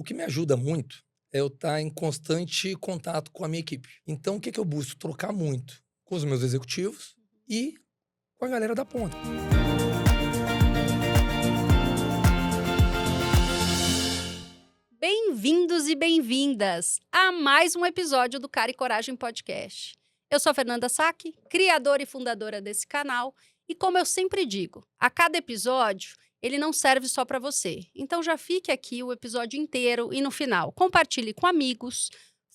o que me ajuda muito é eu estar em constante contato com a minha equipe. Então, o que eu busco? Trocar muito com os meus executivos e com a galera da ponta. Bem-vindos e bem-vindas a mais um episódio do Cara e Coragem Podcast. Eu sou a Fernanda Sack, criadora e fundadora desse canal, e como eu sempre digo, a cada episódio ele não serve só para você. Então já fique aqui o episódio inteiro e no final compartilhe com amigos,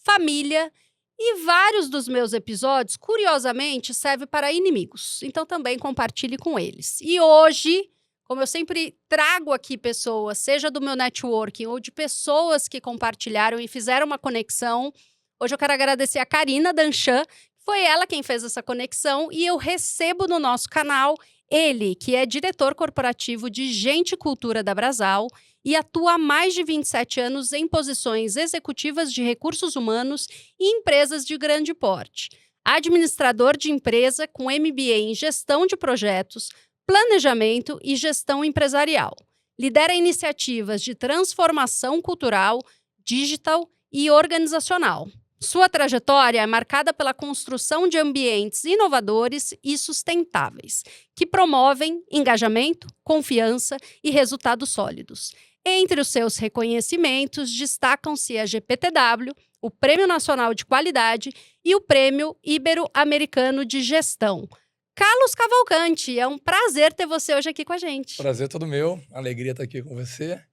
família e vários dos meus episódios, curiosamente, servem para inimigos. Então também compartilhe com eles. E hoje, como eu sempre trago aqui pessoas, seja do meu networking ou de pessoas que compartilharam e fizeram uma conexão, hoje eu quero agradecer a Karina Danchan, foi ela quem fez essa conexão, e eu recebo no nosso canal ele, que é diretor corporativo de Gente e Cultura da Brasal e atua há mais de 27 anos em posições executivas de recursos humanos e empresas de grande porte. Administrador de empresa com MBA em gestão de projetos, planejamento e gestão empresarial. Lidera iniciativas de transformação cultural, digital e organizacional. Sua trajetória é marcada pela construção de ambientes inovadores e sustentáveis, que promovem engajamento, confiança e resultados sólidos. Entre os seus reconhecimentos, destacam-se a GPTW, o Prêmio Nacional de Qualidade e o Prêmio Ibero-Americano de Gestão. Carlos Cavalcante, é um prazer ter você hoje aqui com a gente. Prazer todo meu, alegria estar aqui com você.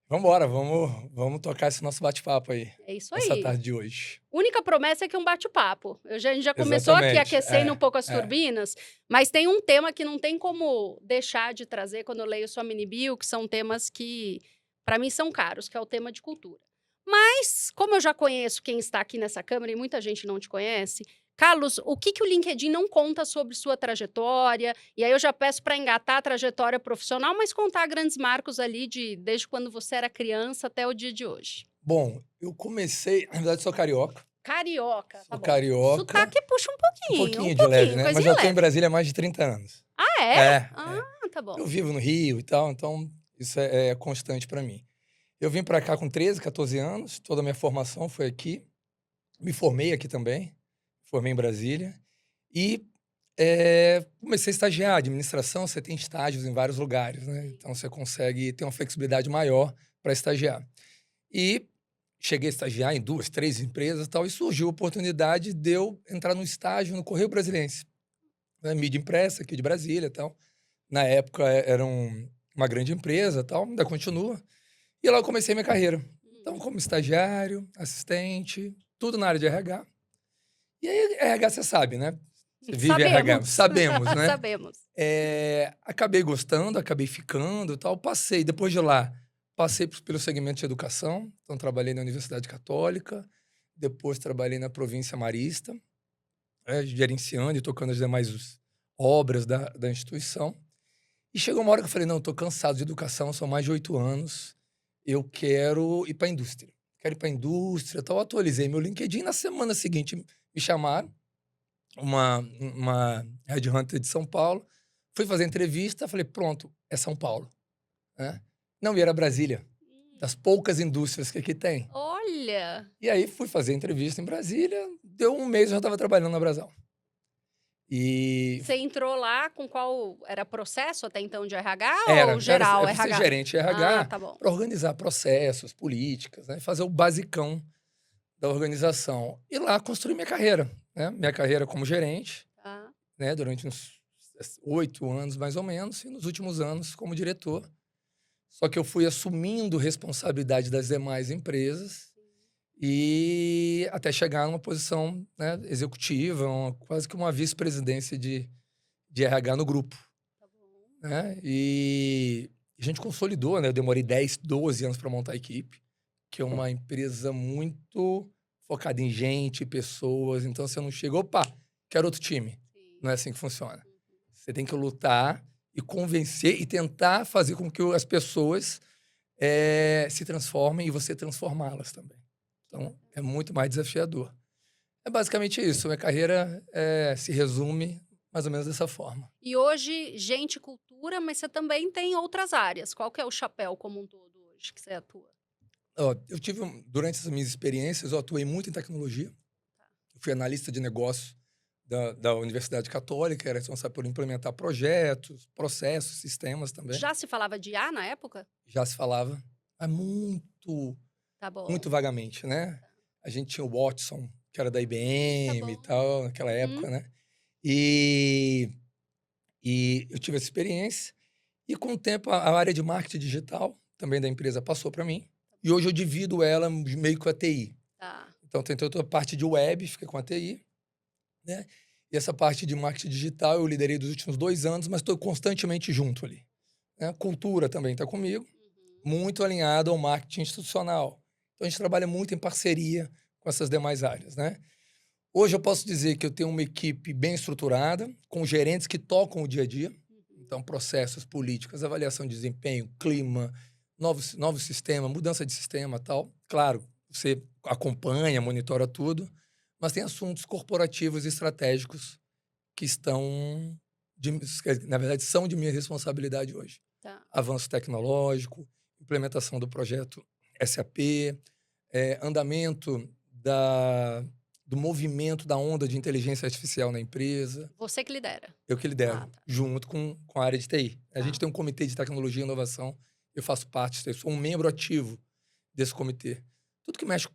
Vambora, vamos tocar esse nosso bate-papo aí. É isso Essa aí. tarde de hoje. Única promessa é que é um bate-papo. A gente já começou aqui aquecendo um pouco as turbinas, mas tem um tema que não tem como deixar de trazer quando eu leio sua mini bio, que são temas que, para mim, são caros, que é o tema de cultura. Mas, como eu já conheço quem está aqui nessa câmera e muita gente não te conhece, Carlos, o que o LinkedIn não conta sobre sua trajetória? E aí eu já peço para engatar a trajetória profissional, mas contar grandes marcos ali desde quando você era criança até o dia de hoje. Bom, eu comecei, na verdade sou carioca. Carioca, tá Sou bom. carioca. Sotaque puxa um pouquinho, de leve, né? Mas coisinha já tô em leve. Brasília há mais de 30 anos. Ah, é? É. Tá bom. Eu vivo no Rio e tal, então isso é constante para mim. Eu vim para cá com 13, 14 anos, toda a minha formação foi aqui. Me formei aqui também, formei em Brasília. E comecei a estagiar. Administração, você tem estágios em vários lugares, né? Então você consegue ter uma flexibilidade maior para estagiar. E cheguei a estagiar em 2, 3 empresas e tal, e surgiu a oportunidade de eu entrar no estágio no Correio Brasiliense, né? Mídia impressa aqui de Brasília e tal. Na época era uma grande empresa e tal, ainda continua. E lá eu comecei minha carreira. Então, como estagiário, assistente, tudo na área de RH. E aí, RH você sabe, né? Você vive RH. Sabemos, né? Sabemos. Acabei gostando, acabei ficando e tal. Depois de lá, passei pelo segmento de educação. Então, trabalhei na Universidade Católica. Depois, trabalhei na Província Marista, gerenciando e tocando as demais obras da instituição. E chegou uma hora que eu falei, não, estou cansado de educação, são mais de 8 anos. Eu quero ir para a indústria. Quero ir para a indústria, tal. Atualizei meu LinkedIn. Na semana seguinte, me chamaram, uma headhunter de São Paulo. Fui fazer entrevista, falei, pronto, é São Paulo. Né? Não, e era Brasília. Das poucas indústrias que aqui tem. Olha! E aí fui fazer entrevista em Brasília. Deu um mês, eu já estava trabalhando na Brasal. E você entrou lá com qual era processo até então de RH ou eu geral fui RH? ser gerente de RH tá bom. para organizar processos, políticas, né? Fazer o basicão da organização. E lá construí minha carreira, né? Minha carreira como gerente, né? Durante uns 8 anos mais ou menos, e nos últimos anos como diretor. Só que eu fui assumindo responsabilidade das demais empresas e até chegar numa posição, né, executiva, quase que uma vice-presidência de RH no grupo. Tá bom. Né? E a gente consolidou, né? Eu demorei 10, 12 anos para montar a equipe, que é uma empresa muito focada em gente, pessoas. Então, você não chega, opa, quero outro time. Sim. Não é assim que funciona. Você tem que lutar e convencer e tentar fazer com que as pessoas se transformem e você transformá-las também. Então, é muito mais desafiador. É basicamente isso. Minha carreira se resume mais ou menos dessa forma. E hoje, gente, cultura, mas você também tem outras áreas. Qual que é o chapéu como um todo hoje que você atua? Ó, durante essas minhas experiências, eu atuei muito em tecnologia. Eu fui analista de negócios da Universidade Católica, era responsável por implementar projetos, processos, sistemas também. Já se falava de IA na época? Já se falava, mas muito, Tá bom. muito vagamente, né? A gente tinha o Watson, que era da Tá IBM e bom. tal, naquela época, né? E, e eu tive essa experiência. E com o tempo, a área de marketing digital também da empresa passou para mim. E hoje eu divido ela meio com a TI. Tá. Então, tem toda a parte de web, fica com a TI, né? E essa parte de marketing digital eu liderei dos últimos 2 anos, mas estou constantemente junto ali, né? Cultura também está comigo, muito alinhado ao marketing institucional. Então, a gente trabalha muito em parceria com essas demais áreas, né? Hoje eu posso dizer que eu tenho uma equipe bem estruturada, com gerentes que tocam o dia a dia. Então, processos, políticas, avaliação de desempenho, clima, novos sistemas, mudança de sistema tal. Claro, você acompanha, monitora tudo, mas tem assuntos corporativos e estratégicos que estão, na verdade, são de minha responsabilidade hoje. Tá. Avanço tecnológico, implementação do projeto SAP, andamento do movimento da onda de inteligência artificial na empresa. Você que lidera. Eu que lidero, Ah, tá. junto com a área de TI. A gente Tá. tem um comitê de tecnologia e inovação, eu faço parte, eu sou um membro ativo desse comitê. Tudo que mexe,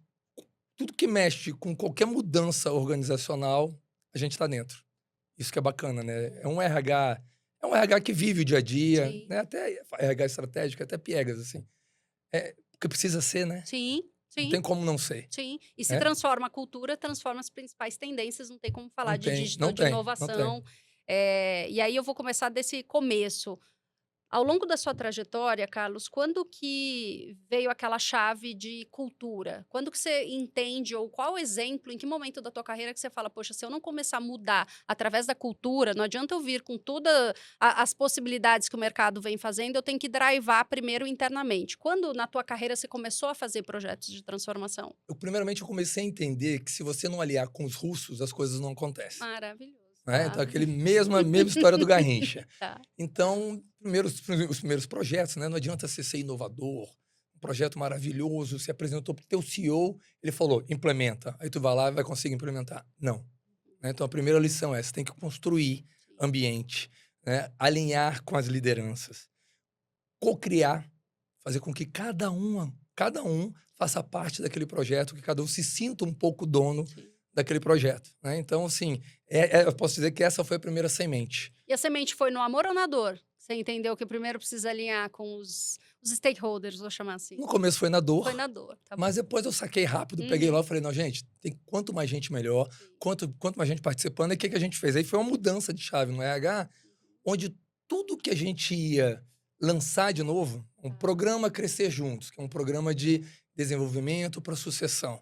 tudo que mexe com qualquer mudança organizacional, a gente está dentro. Isso que é bacana, né? É um RH que vive o dia a dia, Sim. né? Até RH estratégico, até piegas, assim. Porque precisa ser, né? Sim, Não sim, tem como não ser. sim. E se É? transforma a cultura, transforma as principais tendências, não tem como falar de digital, Não de tem, não tem. inovação. E aí eu vou começar desse começo. Ao longo da sua trajetória, Carlos, quando que veio aquela chave de cultura? Quando que você entende, ou qual exemplo, em que momento da tua carreira que você fala, poxa, se eu não começar a mudar através da cultura, não adianta eu vir com todas as possibilidades que o mercado vem fazendo, eu tenho que drivar primeiro internamente. Quando na tua carreira você começou a fazer projetos de transformação? Primeiramente, eu comecei a entender que se você não aliar com os russos, as coisas não acontecem. Maravilhoso, Né? tá? Então, a mesma história do Garrincha. Tá. Então, os primeiros projetos, né? Não adianta você ser inovador, um projeto maravilhoso, você apresentou para o teu CEO, ele falou, implementa. Aí tu vai lá e vai conseguir implementar. Não. Né? Então, a primeira lição é, você tem que construir ambiente, né? Alinhar com as lideranças, co-criar, fazer com que cada um faça parte daquele projeto, que cada um se sinta um pouco dono Sim. daquele projeto, né? Então, assim, eu posso dizer que essa foi a primeira semente. E a semente foi no amor ou na dor? Você entendeu que primeiro precisa alinhar com os stakeholders, vou chamar assim. No começo foi na Foi dor, na dor, tá bom. mas depois eu saquei rápido, peguei lá e falei, não, gente, quanto mais gente melhor, Sim. quanto mais gente participando, e o que a gente fez? Aí foi uma mudança de chave no RH, onde tudo que a gente ia lançar de novo, um programa Crescer Juntos, que é um programa de desenvolvimento para sucessão.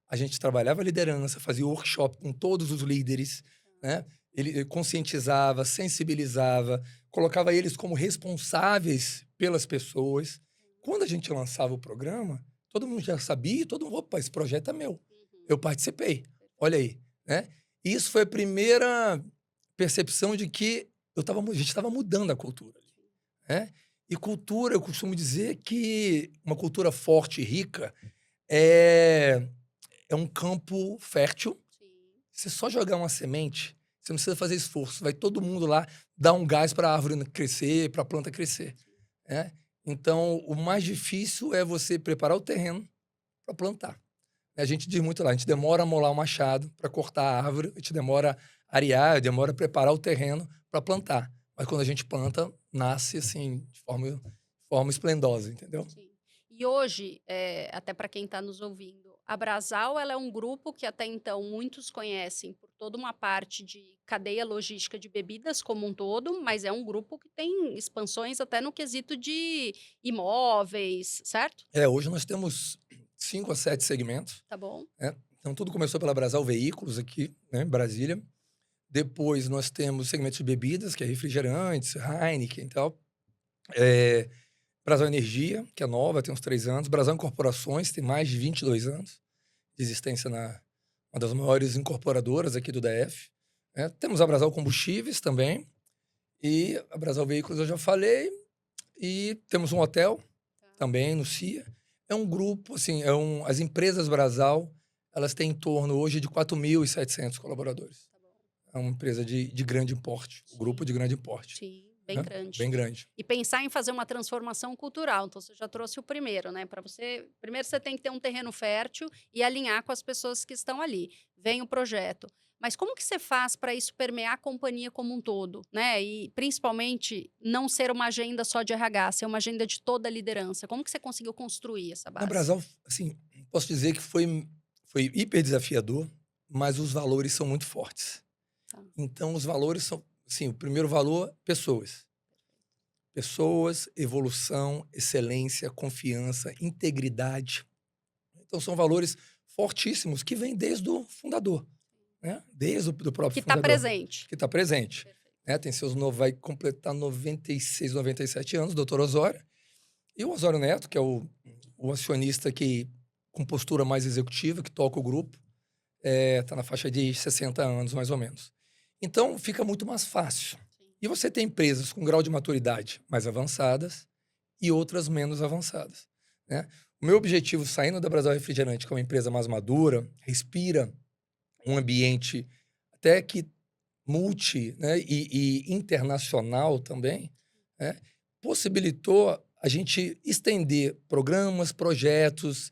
A gente trabalhava a liderança, fazia workshop com todos os líderes, né? Ele conscientizava, sensibilizava, colocava eles como responsáveis pelas pessoas. Quando a gente lançava o programa, todo mundo já sabia, todo mundo, opa, esse projeto é meu. Eu participei. Olha aí, né? E isso foi a primeira percepção de que a gente estava mudando a cultura, né? E cultura, eu costumo dizer que uma cultura forte e rica é um campo fértil. Sim. Você só jogar uma semente, você não precisa fazer esforço. Vai todo mundo lá dar um gás para a árvore crescer, para a planta crescer. Né? Então, o mais difícil é você preparar o terreno para plantar. A gente diz muito lá, a gente demora a molar o machado para cortar a árvore, a gente demora a arear, demora a preparar o terreno para plantar. Mas quando a gente planta, nasce assim, de forma esplendosa, entendeu? Sim. E hoje, até para quem está nos ouvindo, a Brasal ela é um grupo que até então muitos conhecem por toda uma parte de cadeia logística de bebidas como um todo, mas é um grupo que tem expansões até no quesito de imóveis, certo? Hoje nós temos 5 a 7 segmentos. Tá bom? Né? Então, tudo começou pela Brasal Veículos aqui, né, em Brasília. Depois nós temos segmentos de bebidas, que é refrigerantes, Heineken e tal. Brasal Energia, que é nova, tem uns 3 anos. Brasal Incorporações, tem mais de 22 anos de existência uma das maiores incorporadoras aqui do DF. Né? Temos a Brasal Combustíveis também. E a Brasal Veículos eu já falei. E temos um hotel também no CIA. É um grupo, assim, as empresas Brasal, elas têm em torno hoje de 4.700 colaboradores. É uma empresa de grande porte, um grupo de grande porte. Sim, bem Né? grande. Bem grande. E pensar em fazer uma transformação cultural. Então, você já trouxe o primeiro, né? Para você, primeiro você tem que ter um terreno fértil e alinhar com as pessoas que estão ali. Vem o projeto. Mas como que você faz para isso permear a companhia como um todo, né? E principalmente não ser uma agenda só de RH, ser uma agenda de toda a liderança. Como que você conseguiu construir essa Na base? Brasal, assim, posso dizer que foi hiper desafiador, mas os valores são muito fortes. Tá. Então, os valores são, assim, o primeiro valor, pessoas. Pessoas, evolução, excelência, confiança, integridade. Então, são valores fortíssimos que vêm desde o fundador, né? Desde o do próprio Que está fundador. presente. Que está presente. Perfeito. Né? Tem vai completar 96, 97 anos, doutor Osório. E o Osório Neto, que é o acionista que, com postura mais executiva, que toca o grupo, está na faixa de 60 anos, mais ou menos. Então, fica muito mais fácil. E você tem empresas com grau de maturidade mais avançadas e outras menos avançadas. Né? O meu objetivo, saindo da Brasal Refrigerante, que é uma empresa mais madura, respira um ambiente até que multi, né, e internacional também, né, possibilitou a gente estender programas, projetos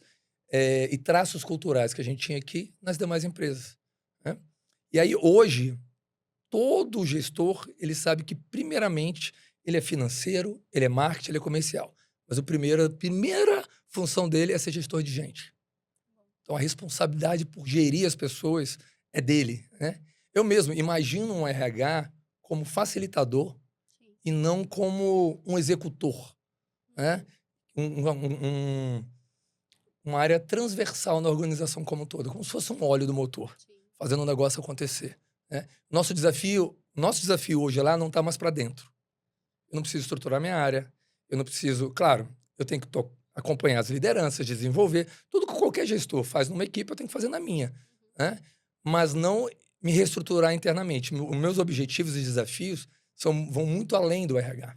e traços culturais que a gente tinha aqui nas demais empresas. Né? E aí, hoje, todo gestor, ele sabe que, primeiramente, ele é financeiro, ele é marketing, ele é comercial. Mas a primeira função dele é ser gestor de gente. Então, a responsabilidade por gerir as pessoas é dele, né? Eu mesmo imagino um RH como facilitador Sim. e não como um executor, né? Uma área transversal na organização como um todo, como se fosse um óleo do motor, Sim. fazendo o negócio acontecer. Né? Nosso desafio hoje lá não está mais para dentro. Eu não preciso estruturar minha área, eu não preciso... Claro, eu tenho que acompanhar as lideranças, desenvolver. Tudo que qualquer gestor faz numa equipe, eu tenho que fazer na minha. Né? Mas não me reestruturar internamente. Os meus objetivos e desafios vão muito além do RH.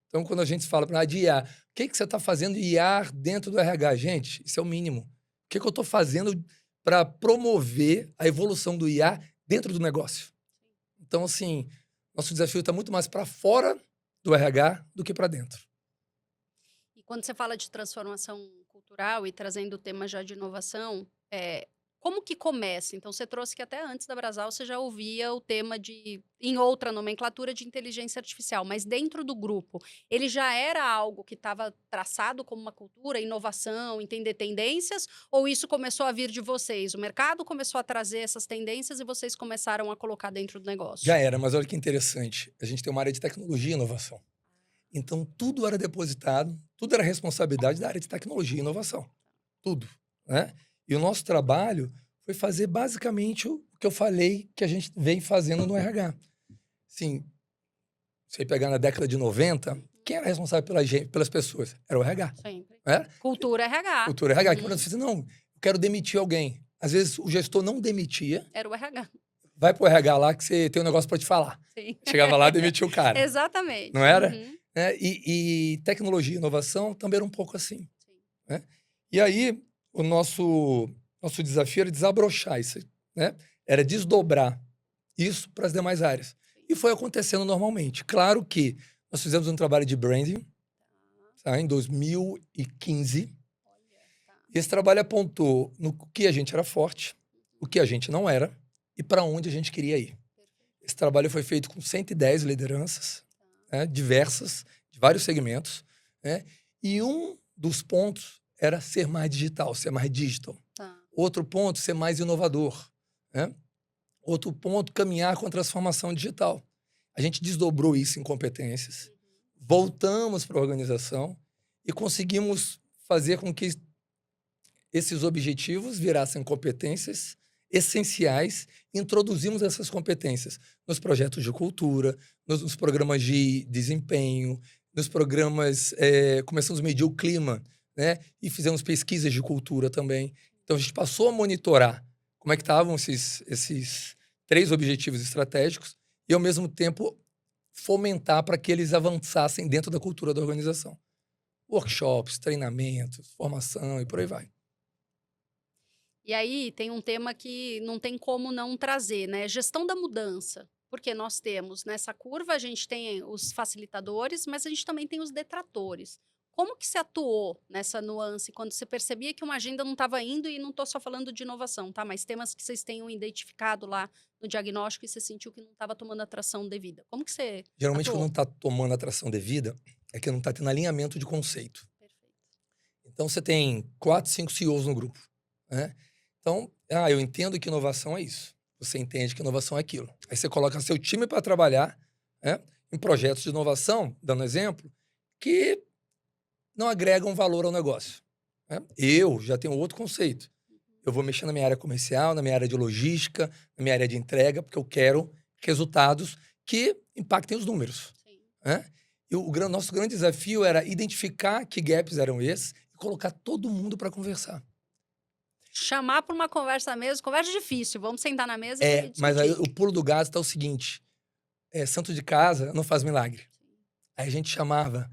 Então, quando a gente fala de IA, o que você está fazendo IA dentro do RH? Gente, isso é o mínimo. O que eu estou fazendo para promover a evolução do IA dentro do negócio? Então, assim, nosso desafio está muito mais para fora do RH do que para dentro. E quando você fala de transformação cultural e trazendo o tema já de inovação, como que começa? Então, você trouxe que até antes da Brasal você já ouvia o tema em outra nomenclatura, de inteligência artificial, mas dentro do grupo, ele já era algo que estava traçado como uma cultura, inovação, entender tendências, ou isso começou a vir de vocês? O mercado começou a trazer essas tendências e vocês começaram a colocar dentro do negócio? Já era, mas olha que interessante. A gente tem uma área de tecnologia e inovação. Então, tudo era depositado, tudo era responsabilidade da área de tecnologia e inovação. Tudo. Né? E o nosso trabalho foi fazer basicamente o que eu falei que a gente vem fazendo no RH. Assim, você pegar na década de 90, quem era responsável pelas pessoas? Era o RH. Sempre. Né? Cultura RH. Cultura RH. Que quando você diz, não, eu quero demitir alguém. Às vezes o gestor não demitia. Era o RH. Vai pro RH lá que você tem um negócio para te falar. Sim. Chegava lá e demitia o cara. Exatamente. Não era? Uhum. Né? E tecnologia e inovação também era um pouco assim. Sim. Né? E aí, o nosso desafio era desabrochar isso, né? Era desdobrar isso para as demais áreas. E foi acontecendo normalmente. Claro que nós fizemos um trabalho de branding em 2015. E esse trabalho apontou no que a gente era forte, o que a gente não era e para onde a gente queria ir. Esse trabalho foi feito com 110 lideranças, né, diversas, de vários segmentos. Né? E um dos pontos era ser mais digital, ser mais digital. Outro ponto, ser mais inovador. Né? Outro ponto, caminhar com a transformação digital. A gente desdobrou isso em competências, voltamos para a organização e conseguimos fazer com que esses objetivos virassem competências essenciais. Introduzimos essas competências nos projetos de cultura, nos programas de desempenho, nos programas... começamos a medir o clima, né? E fizemos pesquisas de cultura também. Então, a gente passou a monitorar como é que estavam esses 3 objetivos estratégicos e, ao mesmo tempo, fomentar para que eles avançassem dentro da cultura da organização. workshops, treinamentos, formação e por aí vai. E aí tem um tema que não tem como não trazer, né? Gestão da mudança. Porque nós temos nessa curva, a gente tem os facilitadores, mas a gente também tem os detratores. Como que você atuou nessa nuance quando você percebia que uma agenda não estava indo, e não estou só falando de inovação, tá? Mas temas que vocês tenham identificado lá no diagnóstico e você sentiu que não estava tomando atração devida. Como que você Geralmente, quando não atuou? está tomando atração devida, é que não está tendo alinhamento de conceito. Perfeito. Então, você tem 4, 5 CEOs no grupo, né? Então, eu entendo que inovação é isso. Você entende que inovação é aquilo. Aí você coloca seu time para trabalhar, né, em projetos de inovação, dando exemplo, que não agregam valor ao negócio, né? Eu já tenho outro conceito. Eu vou mexer na minha área comercial, na minha área de logística, na minha área de entrega, porque eu quero resultados que impactem os números, Sim. né? E nosso grande desafio era identificar que gaps eram esses e colocar todo mundo para conversar. Chamar para uma conversa mesmo, conversa difícil. Vamos sentar na mesa e Mas aí discutir. o pulo do gato tá o seguinte: santo de casa não faz milagre. Aí a gente chamava,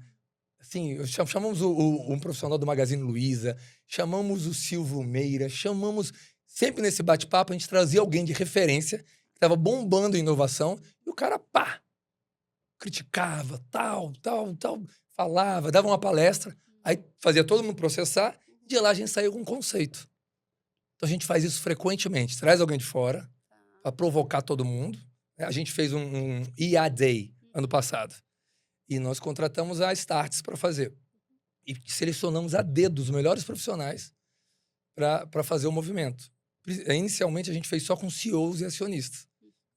assim, chamamos um profissional do Magazine Luiza, chamamos o Silvio Meira, chamamos. Sempre nesse bate-papo, a gente trazia alguém de referência, que estava bombando em inovação, e o cara, pá, criticava, tal, tal, tal, falava, dava uma palestra, aí fazia todo mundo processar, e de lá a gente saiu com um conceito. Então a gente faz isso frequentemente, traz alguém de fora, para provocar todo mundo, né? A gente fez um IA Day ano passado. E nós contratamos a Starts para fazer. E selecionamos a dedo os melhores profissionais para fazer o movimento. Inicialmente, a gente fez só com CEOs e acionistas,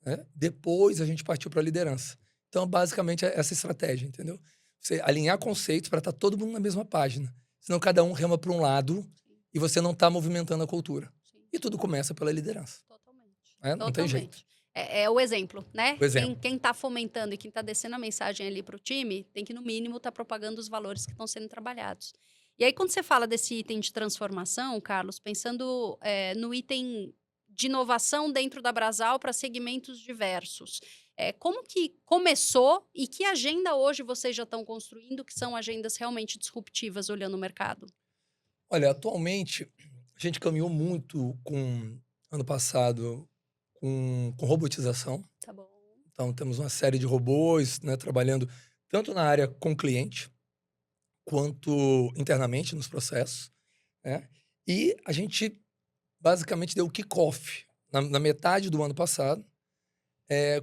né? Depois, a gente partiu para a liderança. Então, basicamente, é essa estratégia, entendeu? Você alinhar conceitos para estar todo mundo na mesma página. Senão, cada um rema para um lado e você não está movimentando a cultura. Sim. E tudo começa pela liderança. Totalmente. Né? Não tem jeito. Totalmente. É o exemplo, né? O exemplo. Quem tá fomentando e quem tá descendo a mensagem ali para o time tem que, no mínimo, estar propagando os valores que estão sendo trabalhados. E aí, quando você fala desse item de transformação, Carlos, pensando no item de inovação dentro da Brasal para segmentos diversos, como que começou e que agenda hoje vocês já estão construindo que são agendas realmente disruptivas olhando o mercado? Olha, atualmente, a gente caminhou muito ano passado, com robotização. Tá bom. Então, temos uma série de robôs, né, trabalhando tanto na área com cliente, quanto internamente nos processos, né? E a gente basicamente deu o kick-off na metade do ano passado,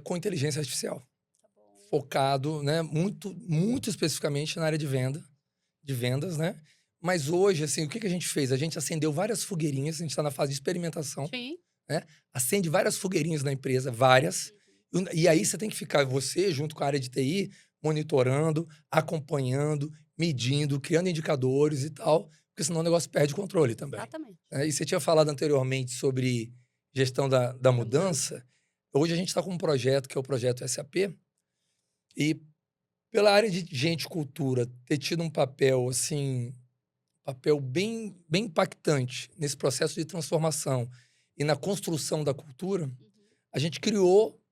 com inteligência artificial, Tá bom. focado, né, muito, muito especificamente na área de vendas, né? Mas hoje, assim, o que a gente fez? A gente acendeu várias fogueirinhas, a gente está na fase de experimentação, Sim. né? Acende várias fogueirinhas na empresa, várias. E aí você tem que ficar, você, junto com a área de TI, monitorando, acompanhando, medindo, criando indicadores e tal, porque senão o negócio perde controle também. Exatamente. E você tinha falado anteriormente sobre gestão da mudança. Hoje a gente está com um projeto, que é o projeto SAP, e pela área de gente e cultura ter tido um papel, assim, papel bem, bem impactante nesse processo de transformação e na construção da cultura, a gente criou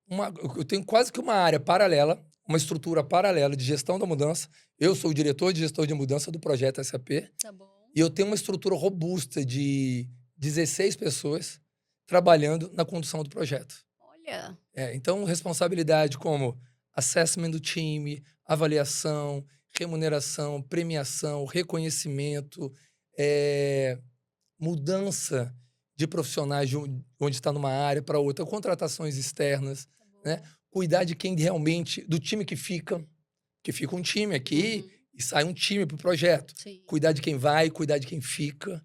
eu tenho quase que uma área paralela, uma estrutura paralela de gestão da mudança. Eu sou o diretor de gestão de mudança do projeto SAP. Tá bom. E eu tenho uma estrutura robusta de 16 pessoas trabalhando na condução do projeto. Olha. Então, responsabilidade como assessment do time, avaliação, remuneração, premiação, reconhecimento, mudança de profissionais onde está numa área para outra, contratações externas, Tá bom. né? Cuidar de quem realmente, do time que fica um time aqui e sai um time para o projeto. Sim. Cuidar de quem vai, cuidar de quem fica.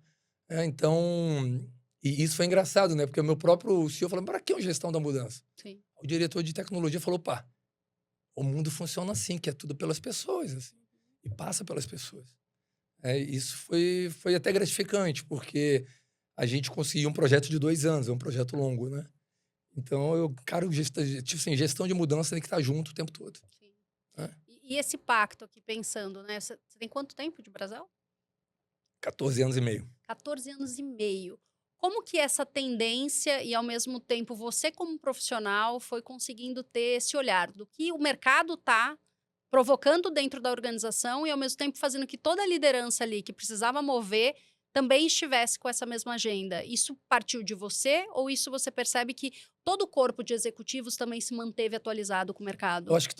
Então, e isso foi engraçado, né? Porque o meu próprio CEO falou, para que uma gestão da mudança? Sim. O diretor de tecnologia falou, pá, o mundo funciona assim, que é tudo pelas pessoas, assim, e passa pelas pessoas. Isso foi até gratificante, porque a gente conseguiu um projeto de 2 anos, é um projeto longo, né? Então, gestão de mudança tem que estar junto o tempo todo. Sim. É. E esse pacto aqui, pensando, né? Você tem quanto tempo de Brasel? 14 anos e meio. 14 anos e meio. Como que essa tendência e, ao mesmo tempo, você como profissional foi conseguindo ter esse olhar do que o mercado está provocando dentro da organização e, ao mesmo tempo, fazendo que toda a liderança ali que precisava mover também estivesse com essa mesma agenda. Isso partiu de você ou isso você percebe que todo o corpo de executivos também se manteve atualizado com o Eu mercado? acho que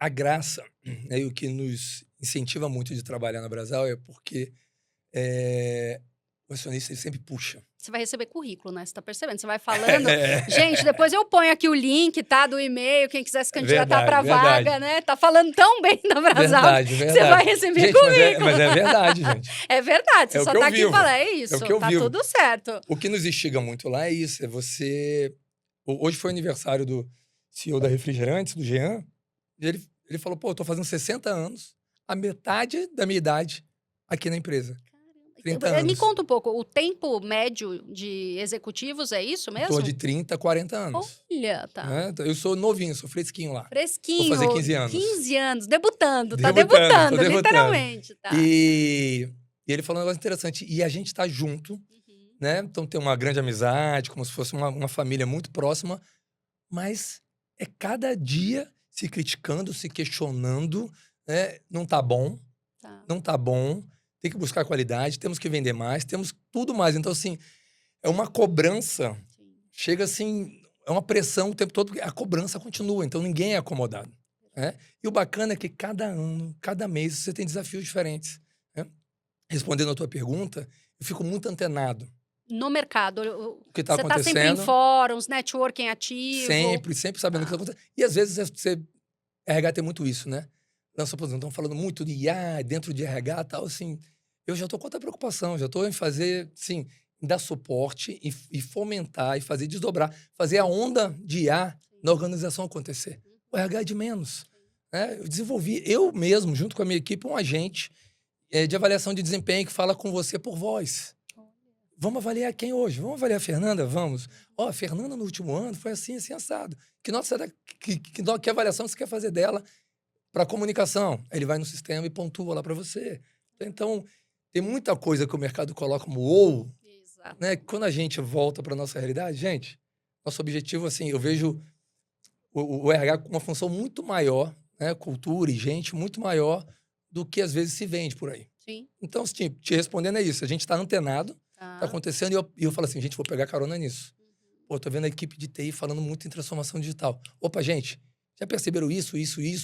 a graça, né, e o que nos incentiva muito de trabalhar na Brasal é porque o acionista ele sempre puxa. Você vai receber currículo, né? Você tá percebendo? Você vai falando. Gente, depois eu ponho aqui o link, tá? Do e-mail, quem quiser se candidatar Verdade, pra vaga, verdade. né? Tá falando tão bem da Brasal. Verdade, Você vai verdade. receber Gente, currículo. mas é verdade, gente. É verdade, você É o só que eu tá aqui vivo. falando, é É isso, o que eu tá vivo. tudo certo. O que nos instiga muito lá é isso, é você... Hoje foi o aniversário do CEO da Refrigerantes, do Jean, e ele falou, pô, eu tô fazendo 60 anos, a metade da minha idade aqui na empresa. 30 Me anos. conta um pouco, o tempo médio de executivos é isso Em mesmo? torno de 30, 40 anos. Olha, tá. Né? Eu sou novinho, sou fresquinho lá. Fresquinho. Vou fazer 15 anos. 15 anos, debutando, tá Tô debutando, debutando. literalmente, tá. E ele falou um negócio interessante, e a gente tá junto, Uhum. né? Então tem uma grande amizade, como se fosse uma família muito próxima, mas é cada dia se criticando, se questionando, né? Não tá bom, Tá. não tá bom, tem que buscar qualidade, temos que vender mais, temos tudo mais. Então, assim, é uma cobrança, Sim. chega assim, é uma pressão o tempo todo, a cobrança continua, então ninguém é acomodado. Né? E o bacana é que cada ano, cada mês, você tem desafios diferentes. Né? Respondendo a tua pergunta, eu fico muito antenado. No mercado, O que está você tá sempre em acontecendo, fóruns, networking ativo. sempre sabendo o que está acontecendo. E às vezes você, RH tem muito isso, né? Nossa, por exemplo, estão falando muito de IA dentro de RH e tal, assim, eu já estou com outra preocupação, já estou em fazer, sim, em dar suporte e fomentar e fazer desdobrar, fazer a onda de IA na organização acontecer. O RH é de menos. Né? Eu desenvolvi, eu mesmo, junto com a minha equipe, um agente de avaliação de desempenho que fala com você por voz. Vamos avaliar quem hoje? Vamos avaliar a Fernanda? Vamos. Ó, a Fernanda no último ano foi assim, assim, assado. Que avaliação você quer fazer dela para comunicação? Ele vai no sistema e pontua lá para você. Então, tem muita coisa que o mercado coloca como ou, Exato. né? Quando a gente volta para nossa realidade, gente, nosso objetivo, assim, eu vejo o RH com uma função muito maior, né? Cultura e gente muito maior do que às vezes se vende por aí. Sim. Então, assim, te respondendo é isso. A gente está antenado, Tá. tá acontecendo, e eu falo assim, gente, vou pegar carona nisso. Pô, tô vendo a equipe de TI falando muito em transformação digital. Opa, gente, já perceberam isso,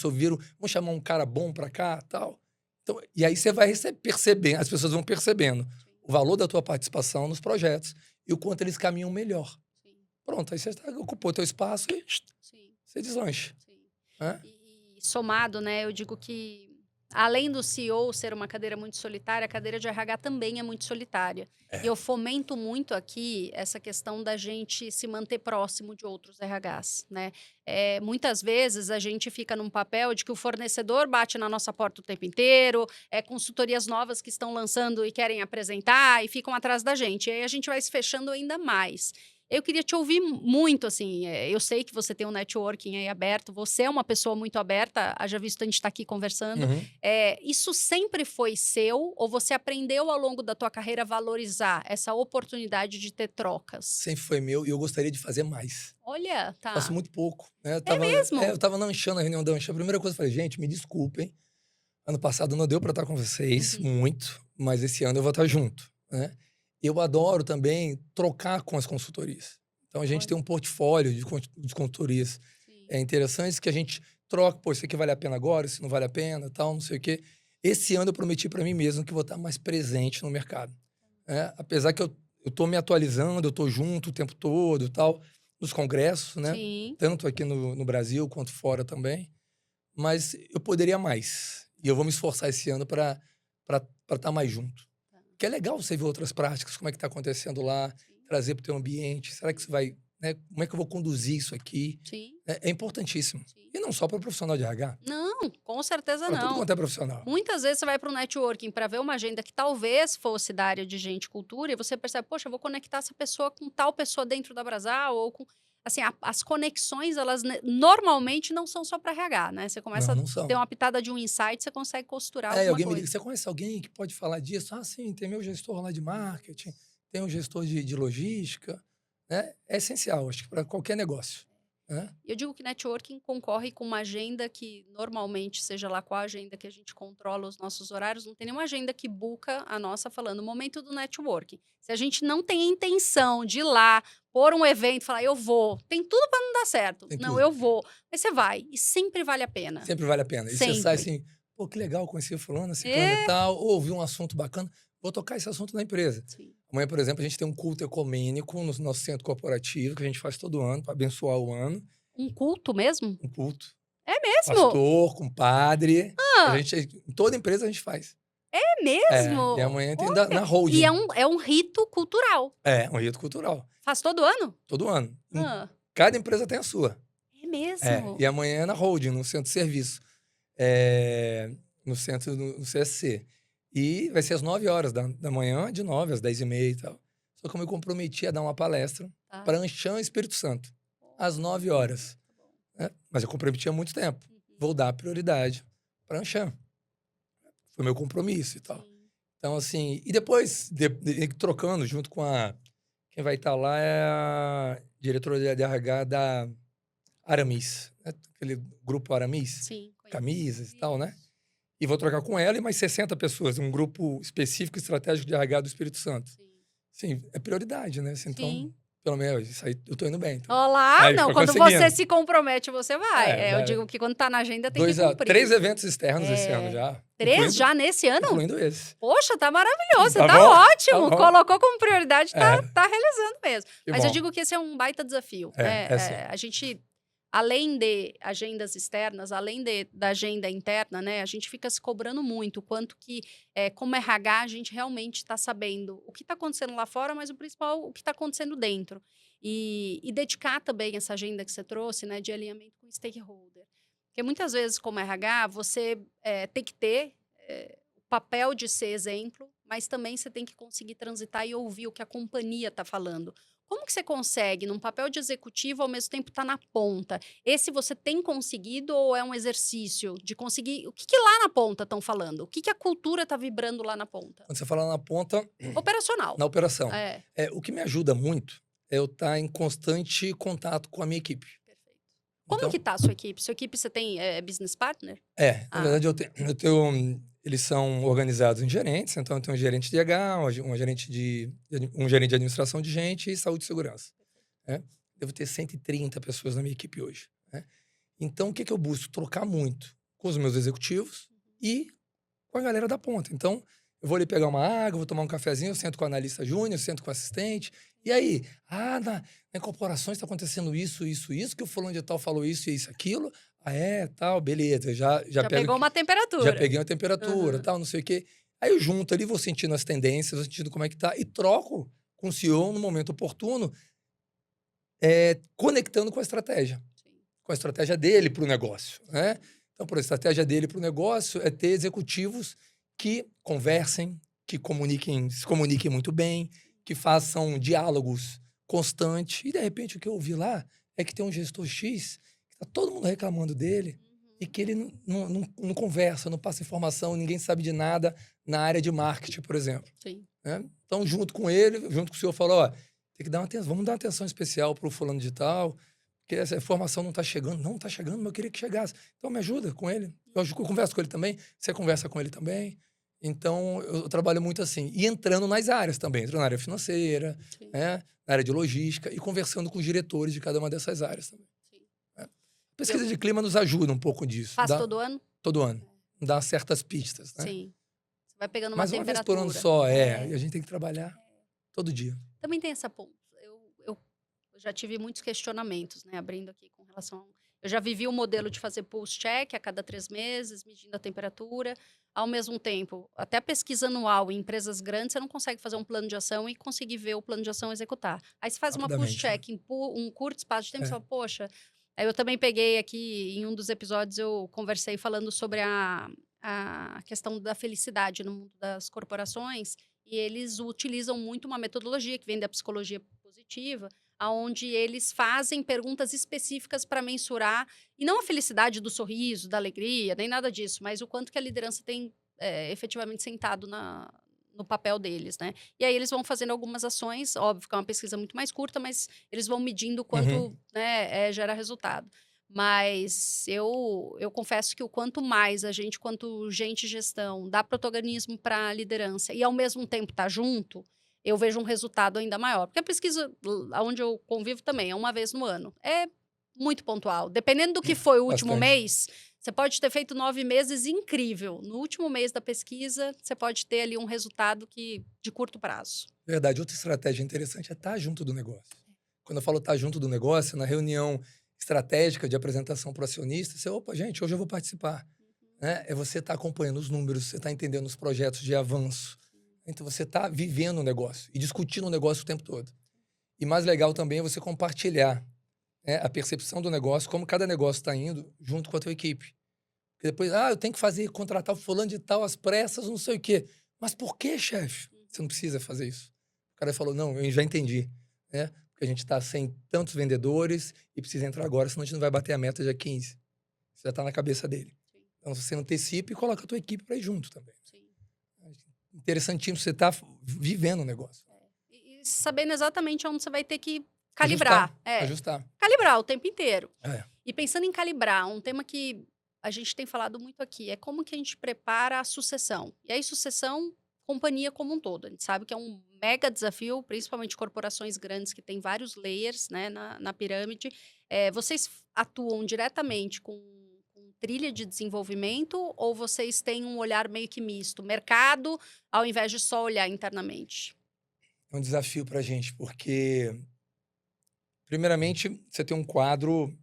ouviram? Vamos chamar um cara bom pra cá, tal. Então, e aí você vai percebendo, as pessoas vão percebendo o valor da tua participação nos projetos e o quanto eles caminham melhor. Sim. Pronto, aí você ocupou teu espaço e Sim. você deslancha. Sim. Né? E somado, né, eu digo que além do CEO ser uma cadeira muito solitária, a cadeira de RH também é muito solitária. E eu fomento muito aqui essa questão da gente se manter próximo de outros RHs, né? Muitas vezes a gente fica num papel de que o fornecedor bate na nossa porta o tempo inteiro, consultorias novas que estão lançando e querem apresentar e ficam atrás da gente. E aí a gente vai se fechando ainda mais. Eu queria te ouvir muito, assim, eu sei que você tem um networking aí aberto, você é uma pessoa muito aberta, haja visto a gente estar aqui conversando. Uhum. Isso sempre foi seu ou você aprendeu ao longo da tua carreira a valorizar essa oportunidade de ter trocas? Sempre foi meu e eu gostaria de fazer mais. Olha, tá. Faço muito pouco. Né? Mesmo? Eu tava na Anchan, na reunião da Anchan. A primeira coisa que eu falei, gente, me desculpem. Ano passado não deu para estar com vocês muito, mas esse ano eu vou estar junto. Né? Eu adoro também trocar com as consultorias. Então a gente tem um portfólio de consultorias interessantes que a gente troca. Pô, isso aqui vale a pena agora, isso não vale a pena, tal, não sei o quê. Esse ano eu prometi para mim mesmo que vou estar mais presente no mercado. Né? Apesar que eu tô me atualizando, eu tô junto o tempo todo, tal, nos congressos, né? Sim. Tanto aqui no Brasil quanto fora também. Mas eu poderia mais. E eu vou me esforçar esse ano para estar mais junto. Que é legal você ver outras práticas, como é que está acontecendo lá, trazer para o teu ambiente. Será que isso vai... Né? Como é que eu vou conduzir isso aqui? Sim. É importantíssimo. Sim. E não só para o profissional de RH. Não, com certeza Para tudo não. quanto é profissional. Muitas vezes você vai para o networking para ver uma agenda que talvez fosse da área de gente e cultura e você percebe, poxa, eu vou conectar essa pessoa com tal pessoa dentro da Brasal ou com... Assim, as conexões, elas normalmente não são só para RH, né? Você começa Não a são. ter uma pitada de um insight, você consegue costurar alguma Alguém me coisa. liga, você conhece alguém que pode falar disso? Ah, sim, tem meu gestor lá de marketing, tem um gestor de logística. Né? É essencial, acho que para qualquer negócio. né? Eu digo que networking concorre com uma agenda que, normalmente, seja lá qual a agenda que a gente controla os nossos horários, não tem nenhuma agenda que buca a nossa falando momento do networking. Se a gente não tem intenção de ir lá, pôr um evento, falar, eu vou, tem tudo para não dar certo. Tem Não, tudo. eu vou. Mas você vai. E sempre vale a pena. Sempre vale a pena. E você sai Sempre. assim, pô, que legal, conheci fulano, ciclano e tal, ou ouvi um assunto bacana, vou tocar esse assunto na empresa. Sim. Amanhã, por exemplo, a gente tem um culto ecumênico no nosso centro corporativo, que a gente faz todo ano, para abençoar o ano. Um culto mesmo? Um culto. É mesmo? Pastor, com padre. Ah, Em toda empresa a gente faz. é mesmo? E amanhã tem Olha, na holding. E é um rito cultural. É, um rito cultural. Faz todo ano? Todo ano. Ah, Cada empresa tem a sua. é mesmo? E amanhã é na holding, no centro de serviço. No centro, no CSC. E vai ser às 9 horas da manhã, de 9 às 10h30 e tal. Só que eu me comprometi a dar uma palestra Tá. para Anchã e Espírito Santo, às 9 horas. Né? Mas eu comprometi há muito tempo. Vou dar prioridade para Anchã. Foi meu compromisso e tal. Sim. Então, assim, e depois, trocando junto com quem vai estar lá é a diretora de RH da Aramis, né? Aquele grupo Aramis, Sim, conheço. camisas e tal, né? E vou trocar com ela e mais 60 pessoas, um grupo específico estratégico de RH do Espírito Santo. Sim. Sim, é prioridade, né? Assim, então, Sim. pelo menos, isso aí eu tô indo bem. Então. Olá, Aí não, fica quando conseguindo. você se compromete, você vai. Eu já- digo que quando tá na agenda tem que cumprir. 3 eventos externos esse ano já. 3 incluindo- já nesse ano? Incluindo esse. Poxa, tá maravilhoso, Tá tá bom? ótimo. Tá bom. Colocou como prioridade, tá É. realizando mesmo. Que Mas bom. eu digo que esse é um baita desafio. Sim. A gente, além de agendas externas, além da agenda interna, né, a gente fica se cobrando muito o quanto que, como RH, a gente realmente está sabendo o que está acontecendo lá fora, mas o principal, o que está acontecendo dentro. E dedicar também essa agenda que você trouxe, né, de alinhamento com o stakeholder. Porque muitas vezes, como RH, você tem que ter o papel de ser exemplo, mas também você tem que conseguir transitar e ouvir o que a companhia está falando. Como que você consegue, num papel de executivo, ao mesmo tempo estar na ponta? Esse você tem conseguido ou é um exercício de conseguir... O que lá na ponta estão falando? O que a cultura está vibrando lá na ponta? Quando você fala na ponta, Operacional. na operação. É, O que me ajuda muito é eu estar em constante contato com a minha equipe. perfeito. Como Então, que tá a sua equipe? Sua equipe você tem business partner? na Ah. verdade eu tenho, eles são organizados em gerentes, então eu tenho um gerente de RH, um gerente de administração de gente e saúde e segurança. Né? Devo ter 130 pessoas na minha equipe hoje. Né? Então, o que eu busco? Trocar muito com os meus executivos e com a galera da ponta. Então, eu vou ali pegar uma água, vou tomar um cafezinho, eu sento com o analista júnior, eu sento com o assistente. E aí? Na incorporação está acontecendo isso, que o fulano de tal falou isso e isso, aquilo. Tal, beleza. Já pegou uma temperatura. Já peguei uma temperatura, tal, não sei o quê. Aí eu junto ali, vou sentindo as tendências, vou sentindo como é que tá, e troco com o CEO no momento oportuno, conectando com a estratégia. Sim. Com a estratégia dele para o negócio, né? Então, por a estratégia dele para o negócio é ter executivos que conversem, que se comuniquem muito bem, que façam diálogos constantes. E, de repente, o que eu ouvi lá é que tem um gestor X que está todo mundo reclamando dele e que ele não conversa, não passa informação, ninguém sabe de nada na área de marketing, por exemplo. Sim. Né? Então, junto com ele, junto com o senhor, falou, tem que dar vamos dar uma atenção especial para o fulano de tal, porque essa informação não está chegando. Não está chegando, mas eu queria que chegasse. Então, me ajuda com ele. Eu converso com ele também, você conversa com ele também. Então, eu trabalho muito assim. E entrando nas áreas também. Entrando na área financeira, né? Na área de logística e conversando com os diretores de cada uma dessas áreas também. Sim. A pesquisa de clima nos ajuda um pouco disso. Faz todo ano? Todo ano. Dá certas pistas, né? Sim. Você vai pegando uma Mas temperatura. Mas uma vez por ano só, e a gente tem que trabalhar todo dia. Também tem essa ponta. Eu já tive muitos questionamentos, né? Abrindo aqui com relação... Eu já vivi o modelo de fazer pulse check a cada 3 meses, medindo a temperatura. Ao mesmo tempo, até a pesquisa anual em empresas grandes, você não consegue fazer um plano de ação e conseguir ver o plano de ação executar. Aí você faz uma pulse check em um curto espaço de tempo e fala, poxa... Aí eu também peguei aqui, em um dos episódios, eu conversei falando sobre a questão da felicidade no mundo das corporações, e eles utilizam muito uma metodologia que vem da psicologia positiva, onde eles fazem perguntas específicas para mensurar, e não a felicidade do sorriso, da alegria, nem nada disso, mas o quanto que a liderança tem efetivamente sentado no papel deles, né? E aí eles vão fazendo algumas ações, óbvio que é uma pesquisa muito mais curta, mas eles vão medindo Uhum. quanto, né, gera resultado. Mas eu confesso que o quanto mais a gente, quanto gente de gestão, dá protagonismo para a liderança e ao mesmo tempo tá junto, eu vejo um resultado ainda maior. Porque a pesquisa, onde eu convivo também, é uma vez no ano. É muito pontual. Dependendo do que foi o último Bastante. mês, você pode ter feito 9 meses incrível. No último mês da pesquisa, você pode ter ali um resultado que de curto prazo. Verdade. Outra estratégia interessante é estar junto do negócio. Quando eu falo estar junto do negócio, na reunião estratégica de apresentação para o acionista, você, opa, gente, hoje eu vou participar. Né? É você estar acompanhando os números, você está entendendo os projetos de avanço. Então, você está vivendo o negócio e discutindo o negócio o tempo todo. E mais legal também é você compartilhar, né, a percepção do negócio, como cada negócio está indo junto com a tua equipe. Porque depois, eu tenho que contratar o fulano de tal, às pressas, não sei o quê. Mas por que, chefe? Você não precisa fazer isso. O cara falou, não, eu já entendi. Né? Porque a gente está sem tantos vendedores e precisa entrar agora, senão a gente não vai bater a meta dia 15. Isso já está na cabeça dele. Sim, Então, você antecipa e coloca a tua equipe para ir junto também. sim. Interessantíssimo você estar vivendo o negócio. E sabendo exatamente onde você vai ter que Ajustar, calibrar. ajustar. Calibrar o tempo inteiro. É. E pensando em calibrar, um tema que a gente tem falado muito aqui é como que a gente prepara a sucessão. E aí, sucessão, companhia como um todo. A gente sabe que é um mega desafio, principalmente corporações grandes que têm vários layers, né, na pirâmide. Vocês atuam diretamente com trilha de desenvolvimento ou vocês têm um olhar meio que misto? Mercado, ao invés de só olhar internamente? É um desafio para a gente, porque, primeiramente, você tem um quadro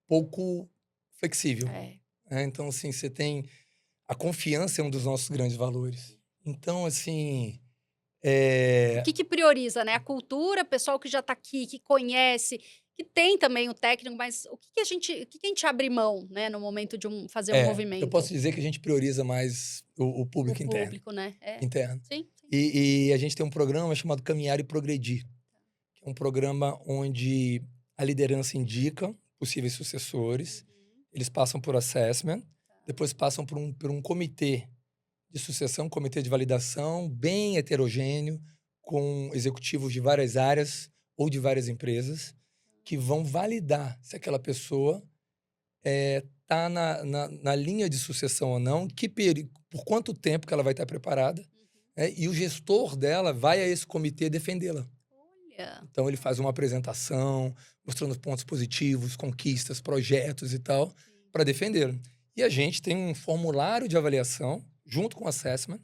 pouco flexível. É. Né? Então, assim, você tem... A confiança é um dos nossos grandes valores. Então, assim... O que prioriza, né? A cultura, o pessoal que já está aqui, que conhece, que tem também o técnico, mas o que a gente abre mão, né, no momento de fazer um eu posso movimento? dizer que a gente prioriza mais o O público interno. público, né? Interno. Sim, sim. E a gente tem um programa chamado Caminhar e Progredir, que é um programa onde a liderança indica possíveis sucessores, eles passam por assessment, depois passam por um comitê de sucessão, comitê de validação, bem heterogêneo, com executivos de várias áreas ou de várias empresas, que vão validar se aquela pessoa está na linha de sucessão ou não, por quanto tempo que ela vai estar preparada, e o gestor dela vai a esse comitê defendê-la. Olha. Então, ele faz uma apresentação, mostrando pontos positivos, conquistas, projetos e tal, para defendê-la. E a gente tem um formulário de avaliação, junto com o assessment,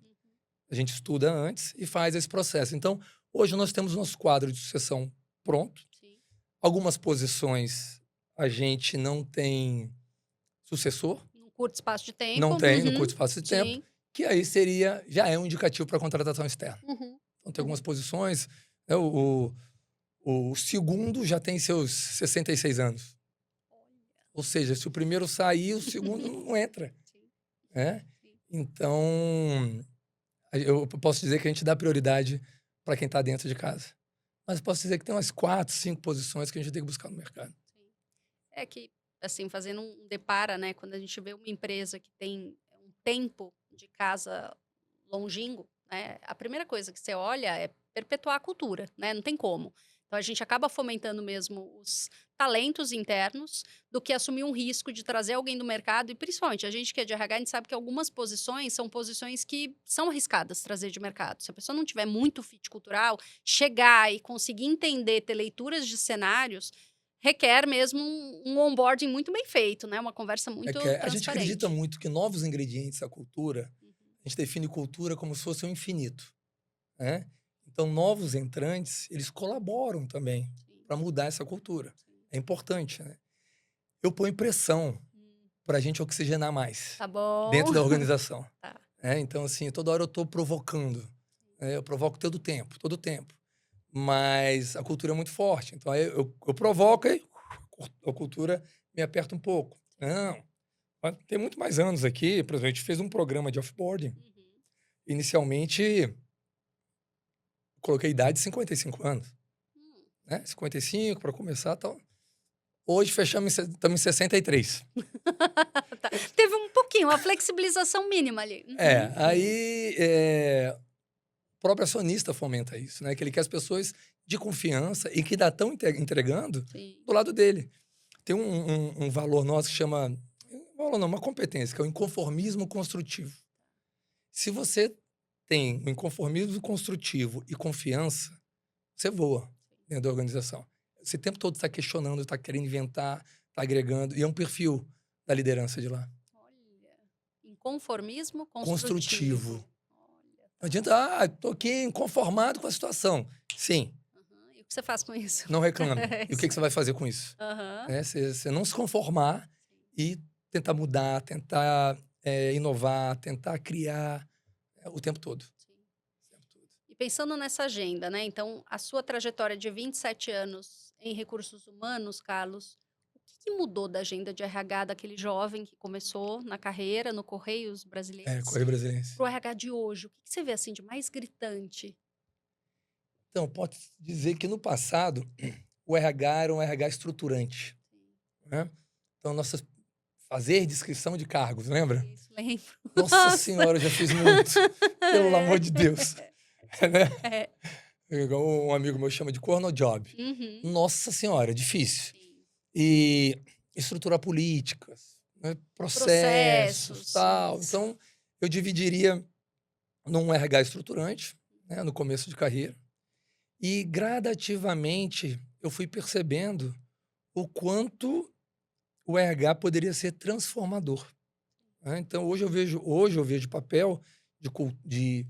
a gente estuda antes e faz esse processo. Então, hoje nós temos o nosso quadro de sucessão pronto. Sim. Algumas posições a gente não tem sucessor, Num curto espaço de tempo. não tem no curto espaço de tempo, Sim. que aí já é um indicativo para contratação externa. Então, tem algumas posições, né, o segundo já tem seus 66 anos. Ou seja, se o primeiro sair, o segundo não entra. Sim. Né? Sim. Então, eu posso dizer que a gente dá prioridade para quem está dentro de casa. Mas posso dizer que tem umas 4, 5 posições que a gente tem que buscar no mercado. Sim. É que, assim, fazendo um depara, né? Quando a gente vê uma empresa que tem um tempo de casa longínquo, né? A primeira coisa que você olha é perpetuar a cultura, né? Não tem como. Então, a gente acaba fomentando mesmo os talentos internos do que assumir um risco de trazer alguém do mercado. E, principalmente, a gente que é de RH, a gente sabe que algumas posições são posições que são arriscadas trazer de mercado. Se a pessoa não tiver muito fit cultural, chegar e conseguir entender, ter leituras de cenários, requer mesmo um onboarding muito bem feito, né? Uma conversa muito transparente. A gente acredita muito que novos ingredientes à cultura, a gente define cultura como se fosse um infinito. Né? Então, novos entrantes, eles colaboram também para mudar essa cultura. É importante, né? Eu ponho pressão para a gente oxigenar mais Tá bom. dentro da organização. Tá. Então, assim, toda hora eu estou provocando. Eu provoco todo o tempo. Mas a cultura é muito forte. Então, aí eu provoco e a cultura me aperta um pouco. Não, tem muito mais anos aqui. Por exemplo, a gente fez um programa de offboarding. Inicialmente, coloquei idade de 55 anos. Né? 55 para começar e tal. Hoje estamos em 63. Tá. Teve um pouquinho, uma flexibilização mínima ali. Aí próprio acionista fomenta isso, né? Que ele quer as pessoas de confiança e que ainda estão entregando Sim. do lado dele. Tem um valor nosso que chama... Um valor não, uma competência, que é o inconformismo construtivo. Se você tem um inconformismo construtivo e confiança, você voa dentro da organização. Você o tempo todo está questionando, está querendo inventar, está agregando. E é um perfil da liderança de lá. Olha, inconformismo Construtivo. construtivo. Olha, Não adianta, estou aqui inconformado com a situação. Sim, aham. E o que você faz com isso? não reclame. É E o que isso você aí. vai fazer com isso? Aham. Né? Você não se conformar Sim, e tentar mudar, tentar inovar, tentar criar o tempo todo. sim. O tempo todo. E pensando nessa agenda, né? Então, a sua trajetória de 27 anos em recursos humanos, Carlos, o que mudou da agenda de RH daquele jovem que começou na carreira, no Correios Brasilienses, Correio Brasiliense. para o RH de hoje? O que você vê assim de mais gritante? Então, pode dizer que no passado, o RH era um RH estruturante. Sim. Né? Então, nossa fazer descrição de cargos, lembra? Isso, lembro. Nossa senhora, eu já fiz muito. Pelo amor de Deus. Né? É. Igual um amigo meu chama de corno job. Uhum. Nossa senhora, difícil. Sim. E estruturar políticas, né? Processos, Processos, tal. isso. Então, eu dividiria num RH estruturante, né, no começo de carreira. E gradativamente eu fui percebendo o quanto o RH poderia ser transformador. Né? Então, hoje eu vejo papel de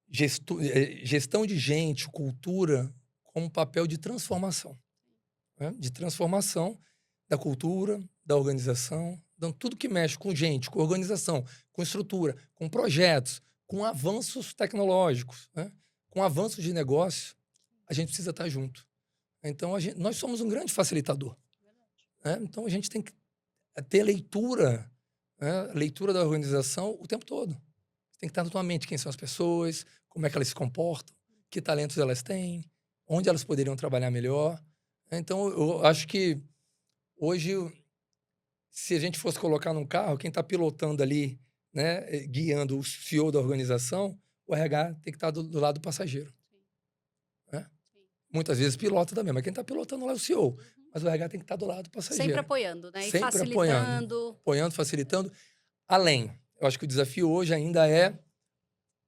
gestão de gente, cultura, como papel de transformação. Né? De transformação da cultura, da organização, então, tudo que mexe com gente, com organização, com estrutura, com projetos, com avanços tecnológicos, né? Com avanços de negócio, a gente precisa estar junto. Então, nós somos um grande facilitador. Né? Então, a gente tem que ter leitura, né? Leitura da organização o tempo todo. Tem que estar na tua mente quem são as pessoas, como é que elas se comportam, que talentos elas têm, onde elas poderiam trabalhar melhor. Então, eu acho que hoje, se a gente fosse colocar num carro, quem está pilotando ali, né, guiando o CEO da organização, o RH tem que estar do lado do passageiro. Né? Sim. Muitas vezes pilota também, mas quem está pilotando lá é o CEO. Uhum. Mas o RH tem que estar do lado do Sempre passageiro. apoiando, né? E Sempre apoiando. facilitando. Apoiando, facilitando. Além, eu acho que o desafio hoje ainda é,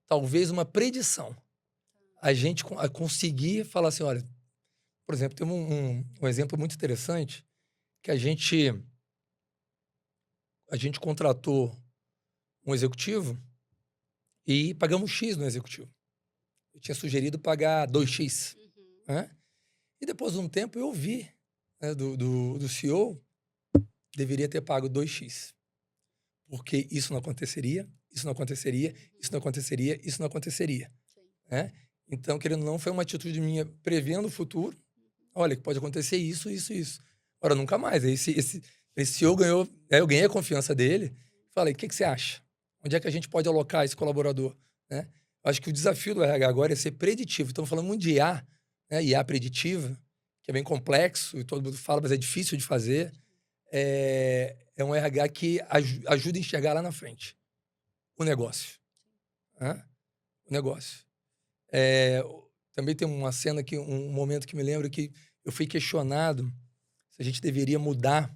talvez, uma predição. A gente a conseguir falar assim, olha, por exemplo, tem um exemplo muito interessante, que a gente contratou um executivo e pagamos X no executivo. Eu tinha sugerido pagar 2X. Uhum. Né? E depois de um tempo eu vi, né, do CEO, deveria ter pago 2X. Porque isso não aconteceria, isso não aconteceria, isso não aconteceria, isso não aconteceria. Sim. Né? Então, querendo ou não, foi uma atitude minha prevendo o futuro. Olha, que pode acontecer isso, isso, isso. Ora, nunca mais. Esse CEO ganhou, eu ganhei a confiança dele. Falei, o que você acha? Onde é que a gente pode alocar esse colaborador? Né? Acho que o desafio do RH agora é ser preditivo. Estamos falando muito de IA, né? IA preditiva, que é bem complexo e todo mundo fala, mas é difícil de fazer. É um RH que ajuda a enxergar lá na frente o negócio. Né? O negócio. Também tem uma cena, um momento que me lembro que eu fui questionado se a gente deveria mudar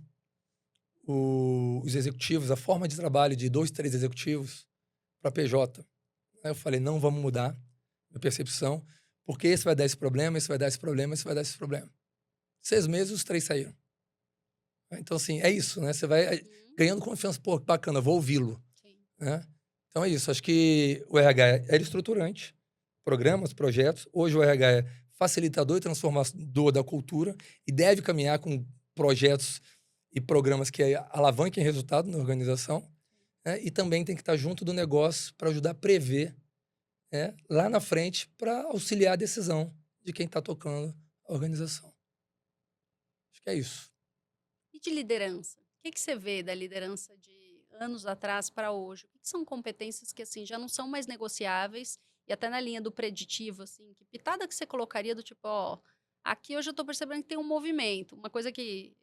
os executivos, a forma de trabalho de 2, 3 executivos para PJ. Aí eu falei, não vamos mudar a percepção, porque esse vai dar esse problema, esse vai dar esse problema, esse vai dar esse problema. 6 meses, os 3 saíram. Então, assim, é isso, né? Você vai ganhando confiança. Pô, bacana, vou ouvi-lo. Né? Então, é isso. Acho que o RH era estruturante, programas, projetos. Hoje o RH é facilitador e transformador da cultura e deve caminhar com projetos e programas que alavanquem resultado na organização. Né? E também tem que estar junto do negócio para ajudar a prever, né, lá na frente, para auxiliar a decisão de quem está tocando a organização. Acho que é isso. E de liderança? O que você vê da liderança de anos atrás para hoje? O que são competências que assim já não são mais negociáveis? E até na linha do preditivo, assim, que pitada que você colocaria do tipo, ó, aqui hoje eu estou percebendo que tem um movimento, uma coisa que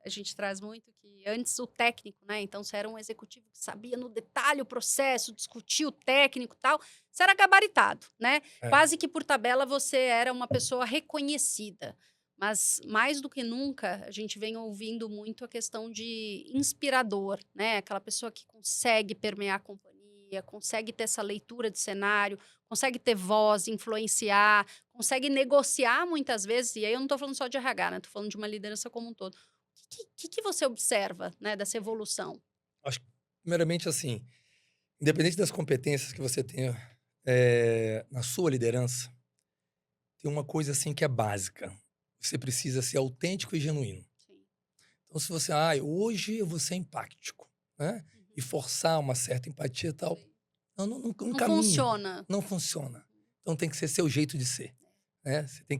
a gente traz muito que antes o técnico, né? Então, você era um executivo que sabia no detalhe o processo, discutia o técnico e tal, você era gabaritado, né? É. Quase que por tabela você era uma pessoa reconhecida. Mas, mais do que nunca, a gente vem ouvindo muito a questão de inspirador, né? Aquela pessoa que consegue permear a companhia, consegue ter essa leitura de cenário, consegue ter voz, influenciar, consegue negociar muitas vezes, e aí eu não estou falando só de RH, né? Estou falando de uma liderança como um todo. O que você observa, né, dessa evolução? Acho que, primeiramente, assim, independente das competências que você tenha na sua liderança, tem uma coisa assim que é básica. Você precisa ser autêntico e genuíno. Sim. Então, se você, hoje eu vou ser empático, né? E forçar uma certa empatia e tal, Sim. não Não caminha. funciona. Não funciona. Então, tem que ser seu jeito de ser, né? Você tem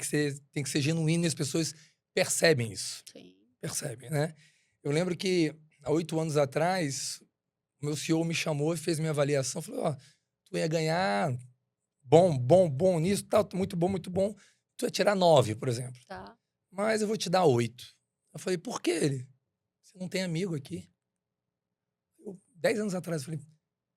que ser genuíno e as pessoas percebem isso. Sim. Percebem, né? Eu lembro que, há 8 anos atrás, o meu CEO me chamou e fez minha avaliação. Falou, tu ia ganhar bom nisso, tal, muito bom. Tu ia tirar 9, por exemplo. Tá. Mas eu vou te dar 8. Eu falei, por que ele? Você não tem amigo aqui? 10 anos atrás, eu falei,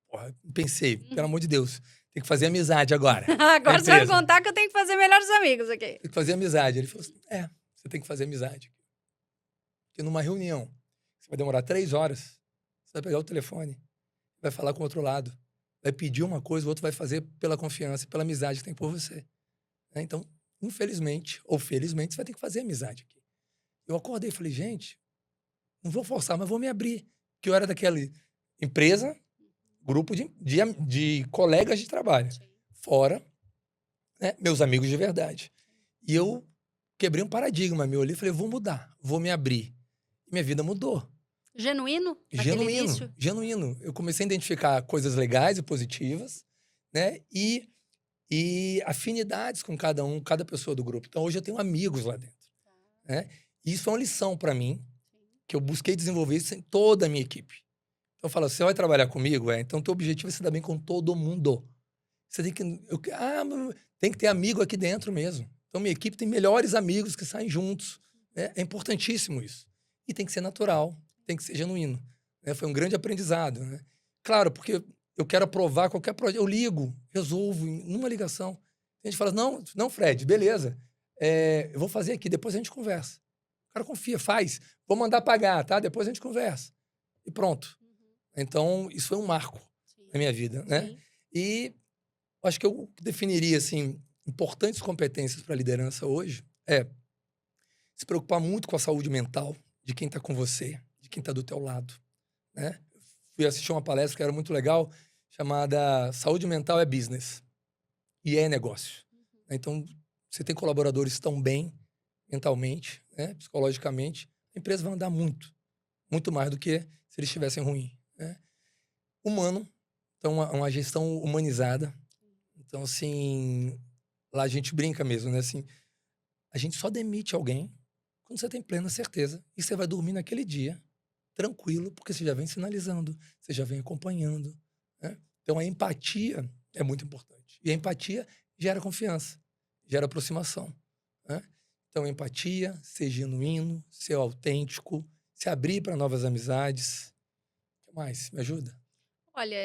porra, pensei, pelo amor de Deus, tem que fazer amizade agora. Agora você vai me contar que eu tenho que fazer melhores amigos aqui. Tem que fazer amizade. Ele falou assim, você tem que fazer amizade. Porque numa reunião, você vai demorar 3 horas, você vai pegar o telefone, vai falar com o outro lado, vai pedir uma coisa, o outro vai fazer pela confiança e pela amizade que tem por você. Né? Então, infelizmente ou felizmente, você vai ter que fazer amizade aqui. Eu acordei e falei, gente, não vou forçar, mas vou me abrir. Porque eu era daquela empresa, grupo de colegas de trabalho. Sim. Fora, né, meus amigos de verdade. E eu quebrei um paradigma, me olhei e falei, vou mudar, vou me abrir. E minha vida mudou. Genuíno? Naquele início? Genuíno. Eu comecei a identificar coisas legais e positivas, né? E afinidades com cada pessoa do grupo. Então, hoje eu tenho amigos lá dentro. Né? E isso é uma lição para mim, que eu busquei desenvolver isso em toda a minha equipe. Então, eu falo, você vai trabalhar comigo? Então, teu objetivo é se dar bem com todo mundo. Você tem que... tem que ter amigo aqui dentro mesmo. Então, minha equipe tem melhores amigos que saem juntos. Né? É importantíssimo isso. E tem que ser natural, tem que ser genuíno. Né? Foi um grande aprendizado. Né? Claro, porque eu quero aprovar qualquer projeto. Eu ligo, resolvo numa ligação. A gente fala, não, Fred, beleza. Eu vou fazer aqui, depois a gente conversa. O cara confia, faz. Vou mandar pagar, tá? Depois a gente conversa. E pronto. Então, isso foi um marco na minha vida, né? Sim. E acho que eu definiria, assim, importantes competências para a liderança hoje é se preocupar muito com a saúde mental de quem está com você, de quem está do teu lado, né? Fui assistir uma palestra que era muito legal, chamada Saúde Mental é Business e é negócio. Então, você tem colaboradores que estão bem mentalmente, né, psicologicamente, a empresa vai andar muito mais do que se eles estivessem ruim. Né? Humano, então uma gestão humanizada. Então, assim, lá a gente brinca mesmo, né? Assim, a gente só demite alguém quando você tem plena certeza e você vai dormir naquele dia tranquilo, porque você já vem sinalizando, você já vem acompanhando. Né? Então, a empatia é muito importante. E a empatia gera confiança, gera aproximação. Né? Então, empatia, ser genuíno, ser autêntico, se abrir para novas amizades. O que mais? Me ajuda? Olha,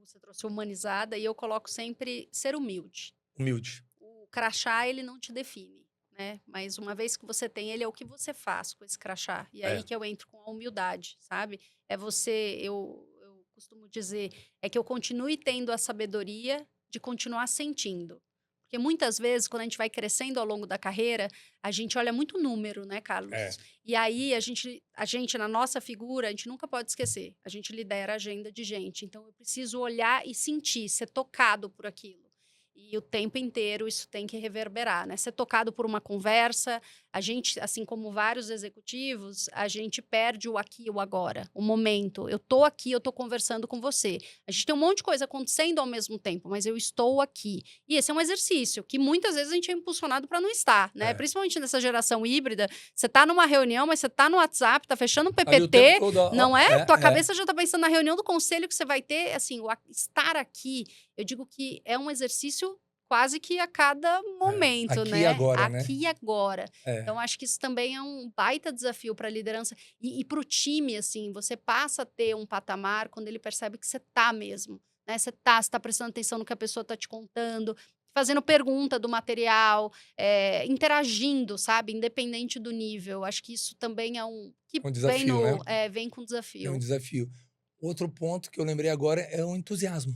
você trouxe humanizada e eu coloco sempre ser humilde. Humilde. O crachá, ele não te define, né? Mas uma vez que você tem ele, é o que você faz com esse crachá. E aí que eu entro com a humildade, sabe? É você, eu costumo dizer, é que eu continue tendo a sabedoria de continuar sentindo. Porque muitas vezes, quando a gente vai crescendo ao longo da carreira, a gente olha muito número, né, Carlos? E aí, a gente, na nossa figura, a gente nunca pode esquecer. A gente lidera a agenda de gente. Então, eu preciso olhar e sentir, ser tocado por aquilo. E o tempo inteiro isso tem que reverberar, né? Ser tocado por uma conversa, a gente, assim como vários executivos, a gente perde o aqui e o agora, o momento. Eu tô aqui, eu tô conversando com você. A gente tem um monte de coisa acontecendo ao mesmo tempo, mas eu estou aqui. E esse é um exercício que muitas vezes a gente é impulsionado para não estar, né? Principalmente nessa geração híbrida, você tá numa reunião, mas você tá no WhatsApp, tá fechando um PPT, não é? Tua cabeça já tá pensando na reunião do conselho que você vai ter, assim, o estar aqui. Eu digo que é um exercício quase que a cada momento, aqui né? e agora, né? Aqui e agora. É. Então, acho que isso também é um baita desafio para a liderança. E para o time, assim, você passa a ter um patamar quando ele percebe que você tá mesmo, né? Você tá prestando atenção no que a pessoa tá te contando, fazendo pergunta do material, interagindo, sabe? Independente do nível. Acho que isso também é que Um desafio, né? vem com É um desafio. desafio. Outro ponto que eu lembrei agora é o entusiasmo.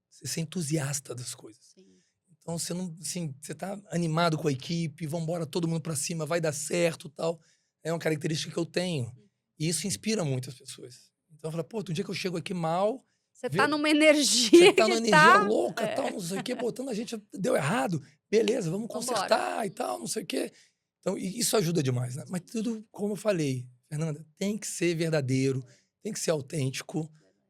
Você ser entusiasta das coisas. Sim. Então, você não, assim, você tá animado com a equipe, vambora todo mundo pra cima, vai dar certo, tal. É uma característica que eu tenho. E isso inspira muitas pessoas. Então, eu falo, pô, tem dia que eu chego aqui mal, Você vê- tá numa você energia tá numa que energia tá... louca, tal, não sei o quê, botando a gente, deu errado. Beleza, vamos Vambora. consertar e tal, não sei o quê. Então, isso ajuda demais, né? Mas tudo, como eu falei, Fernanda, tem que ser verdadeiro, tem que ser autêntico,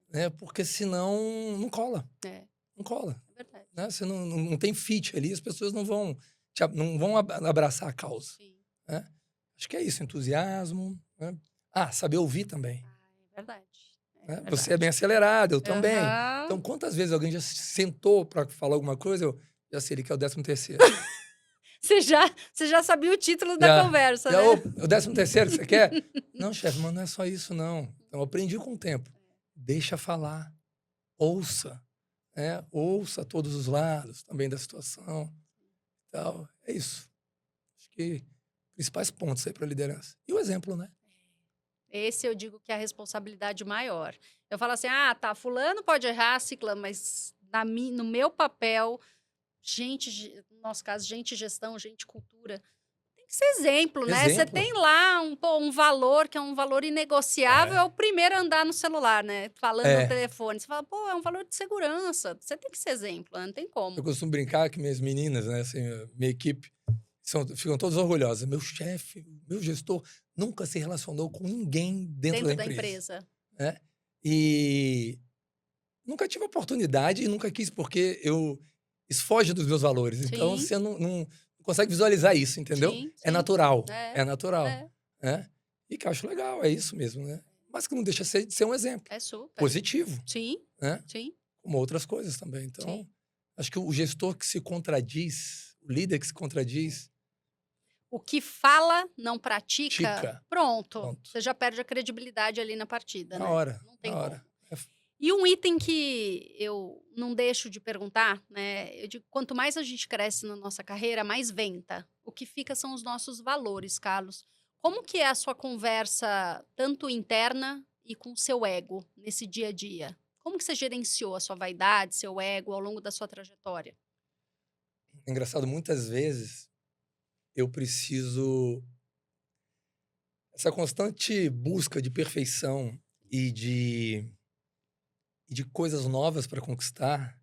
né? Porque senão não cola, É não cola. verdade. Né? Você não tem fit ali, as pessoas não vão, não vão abraçar a causa. Sim. Né? Acho que é isso, entusiasmo. Né? Saber ouvir também. É verdade. Né? Você é bem acelerado, eu também. Aham. Então, quantas vezes alguém já sentou para falar alguma coisa, eu já sei ele que é o 13º. Você já sabia o título da Já, conversa, já, né? o 13º que você quer? Não, chefe, mas não é só isso, não. Então, eu aprendi com o tempo. Deixa falar. Ouça. Né? Ouça todos os lados também da situação. Tal. É isso. Acho que principais pontos aí para a liderança. E o exemplo, né? Esse eu digo que é a responsabilidade maior. Eu falo assim, tá, fulano pode errar, ciclano, mas no meu papel, no nosso caso, gente gestão, gente cultura, tem que ser exemplo, né? Você Exemplo. tem lá um valor que é um valor inegociável, é o primeiro a andar no celular, né? Falando no telefone. Você fala, pô, é um valor de segurança. Você tem que ser exemplo, né? Não tem Eu como. costumo brincar que minhas meninas, né, assim, minha equipe, ficam todas orgulhosas. Meu chefe, meu gestor, nunca se relacionou com ninguém dentro da empresa. Né? E nunca tive oportunidade e nunca quis, porque isso foge dos meus valores. Então, Sim. você não consegue visualizar isso, entendeu? Sim, É sim. natural. É, É natural. é. Né? E que eu acho legal, é isso mesmo, né? Mas que não deixa de ser um exemplo É super. positivo, Sim, né? sim. Como outras coisas também. Então, Sim. acho que o gestor que se contradiz, o líder que se contradiz, O que fala, não pratica, tica. pronto. Pronto. Você já perde a credibilidade ali na partida, Na né? hora. Não tem Na como. hora. E um item que eu não deixo de perguntar, né? Eu digo, quanto mais a gente cresce na nossa carreira, mais venta. O que fica são os nossos valores, Carlos. Como que é a sua conversa, tanto interna e com o seu ego, nesse dia a dia? Como que você gerenciou a sua vaidade, seu ego, ao longo da sua trajetória? É engraçado, muitas vezes eu preciso. Essa constante busca de perfeição e de coisas novas para conquistar,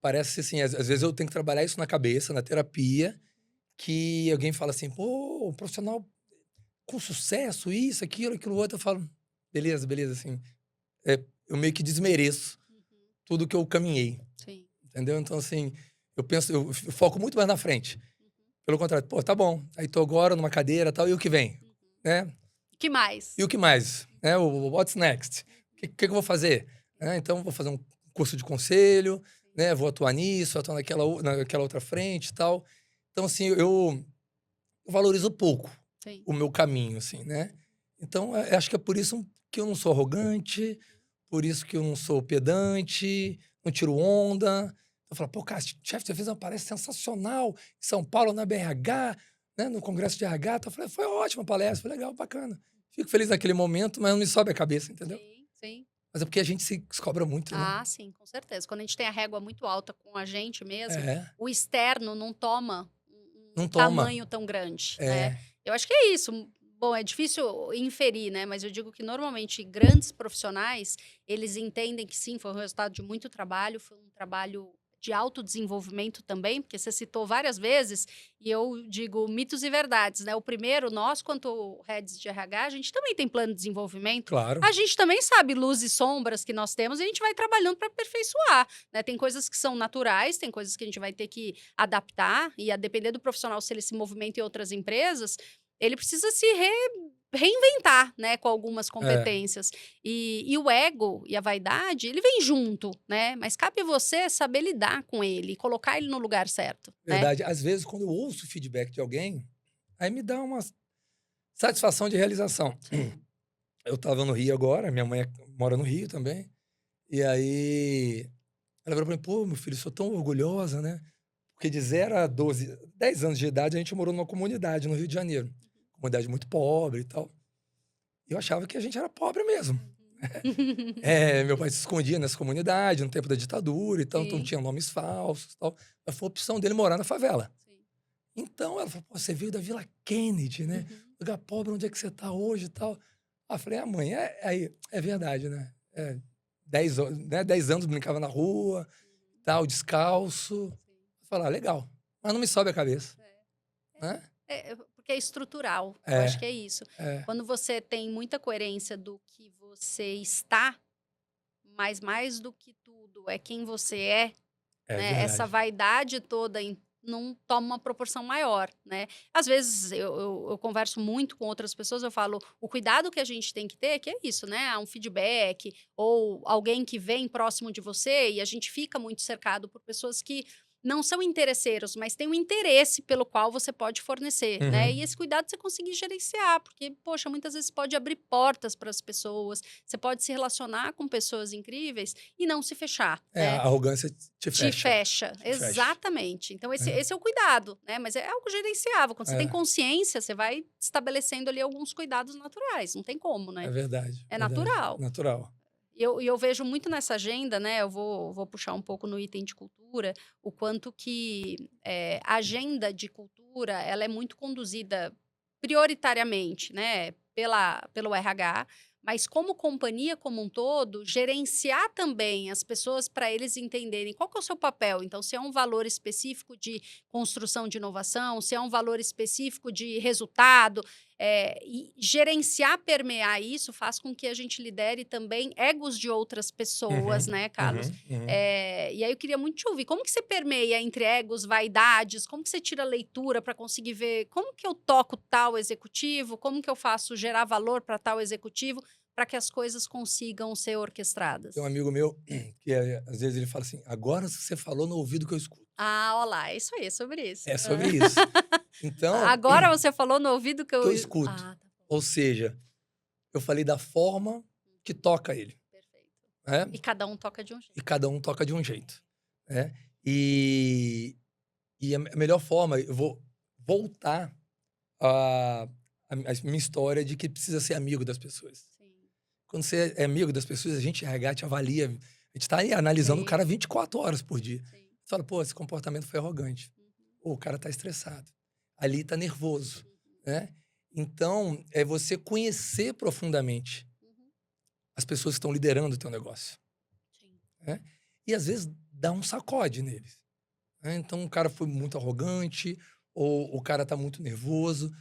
parece assim, às vezes eu tenho que trabalhar isso na cabeça, na terapia, que alguém fala assim, pô, um profissional com sucesso, isso, aquilo outro, eu falo, beleza, assim, eu meio que desmereço tudo que eu caminhei, Sim. entendeu? Então, assim, eu foco muito mais na frente. Pelo contrário, pô, tá bom, aí tô agora numa cadeira e tal, e o que vem? Né? O que mais? E o que mais? Né? O what's next? O que eu vou fazer? Então, vou fazer um curso de conselho, né? Vou atuar nisso, atuar naquela outra frente e tal. Então, assim, eu valorizo pouco Sim. o meu caminho, assim, né? Então, acho que é por isso que eu não sou arrogante, por isso que eu não sou pedante, não tiro onda. Eu falo, pô, cara, chefe, você fez uma palestra sensacional em São Paulo, na BRH, né, no Congresso de RH. Eu falei, foi ótima a palestra, foi legal, bacana. Fico feliz naquele momento, mas não me sobe a cabeça, entendeu? Sim, sim. Mas é porque a gente se cobra muito, né? Sim, com certeza. Quando a gente tem a régua muito alta com a gente mesmo, É, o externo não toma não um toma. tamanho tão grande, É, né? Eu acho que é isso. Bom, é difícil inferir, né? Mas eu digo que normalmente grandes profissionais, eles entendem que sim, foi um resultado de muito trabalho, foi um trabalho de autodesenvolvimento também, porque você citou várias vezes, e eu digo mitos e verdades, né? O primeiro, nós, quanto heads de RH, a gente também tem plano de desenvolvimento. claro. A gente também sabe luzes e sombras que nós temos e a gente vai trabalhando para aperfeiçoar, né? Tem coisas que são naturais, tem coisas que a gente vai ter que adaptar, e a depender do profissional, se ele se movimenta em outras empresas, ele precisa se reinventar, né, com algumas É, competências. E o ego e a vaidade, ele vem junto, né? Mas cabe você saber lidar com ele e colocar ele no lugar certo, né? verdade. Às vezes, quando eu ouço o feedback de alguém, aí me dá uma satisfação de realização. Sim. Eu estava no Rio agora, minha mãe mora no Rio também, e aí ela falou pra mim: "Pô, meu filho, sou tão orgulhosa, né?" Porque de 0 a 12, 10 anos de idade, a gente morou numa comunidade no Rio de Janeiro. Comunidade muito pobre e tal. E eu achava que a gente era pobre mesmo. Meu pai se escondia nessa comunidade no tempo da ditadura e tal, então Sim, tinha nomes falsos e tal. Mas foi a opção dele morar na favela. sim. Então ela falou: "Pô, você veio da Vila Kennedy, né? Uhum. Lugar pobre, onde é que você tá hoje e tal?" Eu falei: "Ah, mãe, aí, é verdade, né? 10 anos, né? 10 anos brincava na rua, tal, descalço." Sim. Eu falei: "Ah, legal." Mas não me sobe a cabeça, né? Porque é estrutural, eu acho É, que é isso. é, Quando você tem muita coerência do que você está, mas mais do que tudo é quem você é, é né, essa verdade. vaidade toda não toma uma proporção maior, né. Às vezes eu converso muito com outras pessoas, eu falo, o cuidado que a gente tem que ter, que é isso, né, um feedback ou alguém que vem próximo de você e a gente fica muito cercado por pessoas que não são interesseiros, mas têm um interesse pelo qual você pode fornecer, né. E Uhum. esse cuidado você conseguir gerenciar, porque, poxa, muitas vezes pode abrir portas para as pessoas, você pode se relacionar com pessoas incríveis e não se fechar, A né. arrogância te Te fecha, fecha, te fecha. exatamente. Então É, esse é o cuidado, né, mas é algo gerenciável, quando você tem é, consciência, você vai estabelecendo ali alguns cuidados naturais, não tem como, é né, verdade, é verdade. natural. Natural. E eu vejo muito nessa agenda, né, eu vou puxar um pouco no item de cultura, o quanto que, a agenda de cultura, ela é muito conduzida prioritariamente, né, pelo RH, mas como companhia como um todo, gerenciar também as pessoas para eles entenderem qual que é o seu papel. Então, se é um valor específico de construção de inovação, se é um valor específico de resultado, e gerenciar, permear isso, faz com que a gente lidere também egos de outras pessoas, Uhum, né, Carlos? uhum, uhum. E aí eu queria muito te ouvir, como que você permeia entre egos, vaidades, como que você tira a leitura para conseguir ver como que eu toco tal executivo, como que eu faço gerar valor para tal executivo, para que as coisas consigam ser Tem um orquestradas? amigo meu que, às vezes, ele fala assim: "Agora você falou no ouvido que eu escuto." Ah, olha lá, é isso aí, é sobre isso. É sobre isso. Então, Agora você falou no ouvido que que eu eu escuto. ah, tá bom. Ou seja, eu falei da forma que toca ele, Perfeito. né, E cada um toca de um jeito. e cada um toca de um jeito, né. E a melhor forma, eu vou voltar a a minha história de que precisa ser amigo das pessoas. Sim, Quando você é amigo das pessoas, a gente RH te avalia, a gente tá aí analisando o sim, cara 24 horas por dia. sim. Você fala: "Pô, esse comportamento foi arrogante. Uhum, Pô, o cara tá estressado. Ali tá nervoso", uhum, né. Então, é você conhecer profundamente uhum. as pessoas que estão liderando o teu negócio, Sim. né. E às vezes dá um sacode neles, né. Então o cara foi muito arrogante, ou o cara tá muito nervoso.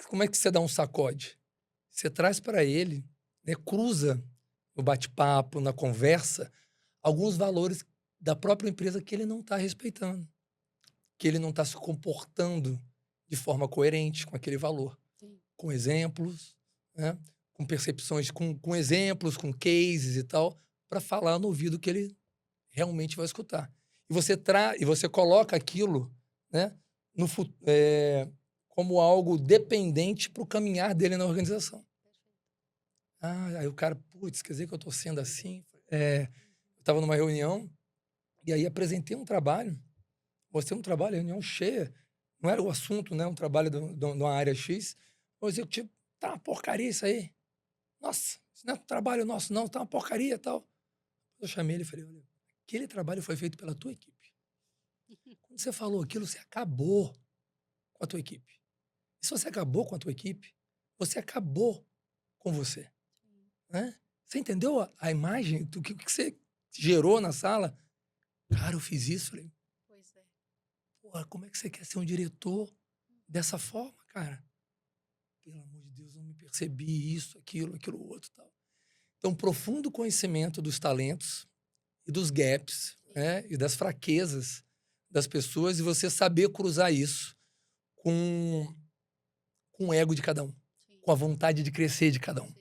Como é que você dá um sacode? Você traz para ele, né, cruza no bate-papo, na conversa, alguns valores da própria empresa que ele não está respeitando, que ele não está se comportando de forma coerente com aquele valor, Sim. com exemplos, né, com percepções, com exemplos, com cases e tal, para falar no ouvido que ele realmente vai escutar. E você coloca aquilo, né, no como algo dependente para o caminhar dele na organização. Ah, aí o cara: "Putz, quer dizer que eu estou sendo assim?" Eu estava numa reunião, e aí apresentei um trabalho, mostrei um trabalho, reunião cheia, não era o assunto, né, um trabalho de uma área X, o executivo: "Tá uma porcaria isso aí. Nossa, isso não é trabalho nosso não, tá uma porcaria, tal." Eu chamei ele e falei: "Olha, aquele trabalho foi feito pela tua equipe. Quando você falou aquilo, você acabou com a tua equipe. E se você acabou com a tua equipe, você acabou com você, Sim. né. Você entendeu a imagem do que você gerou na sala?" "Cara, eu fiz isso." Falei: Pois é. "Porra, como é que você quer ser um diretor dessa forma, cara?" "Pelo amor de Deus, eu não me percebi isso, aquilo outro, tal." Então, profundo conhecimento dos talentos e dos gaps, Sim, né, e das fraquezas das pessoas, e você saber cruzar isso com o ego de cada um. sim. com a vontade de crescer de cada um, sim,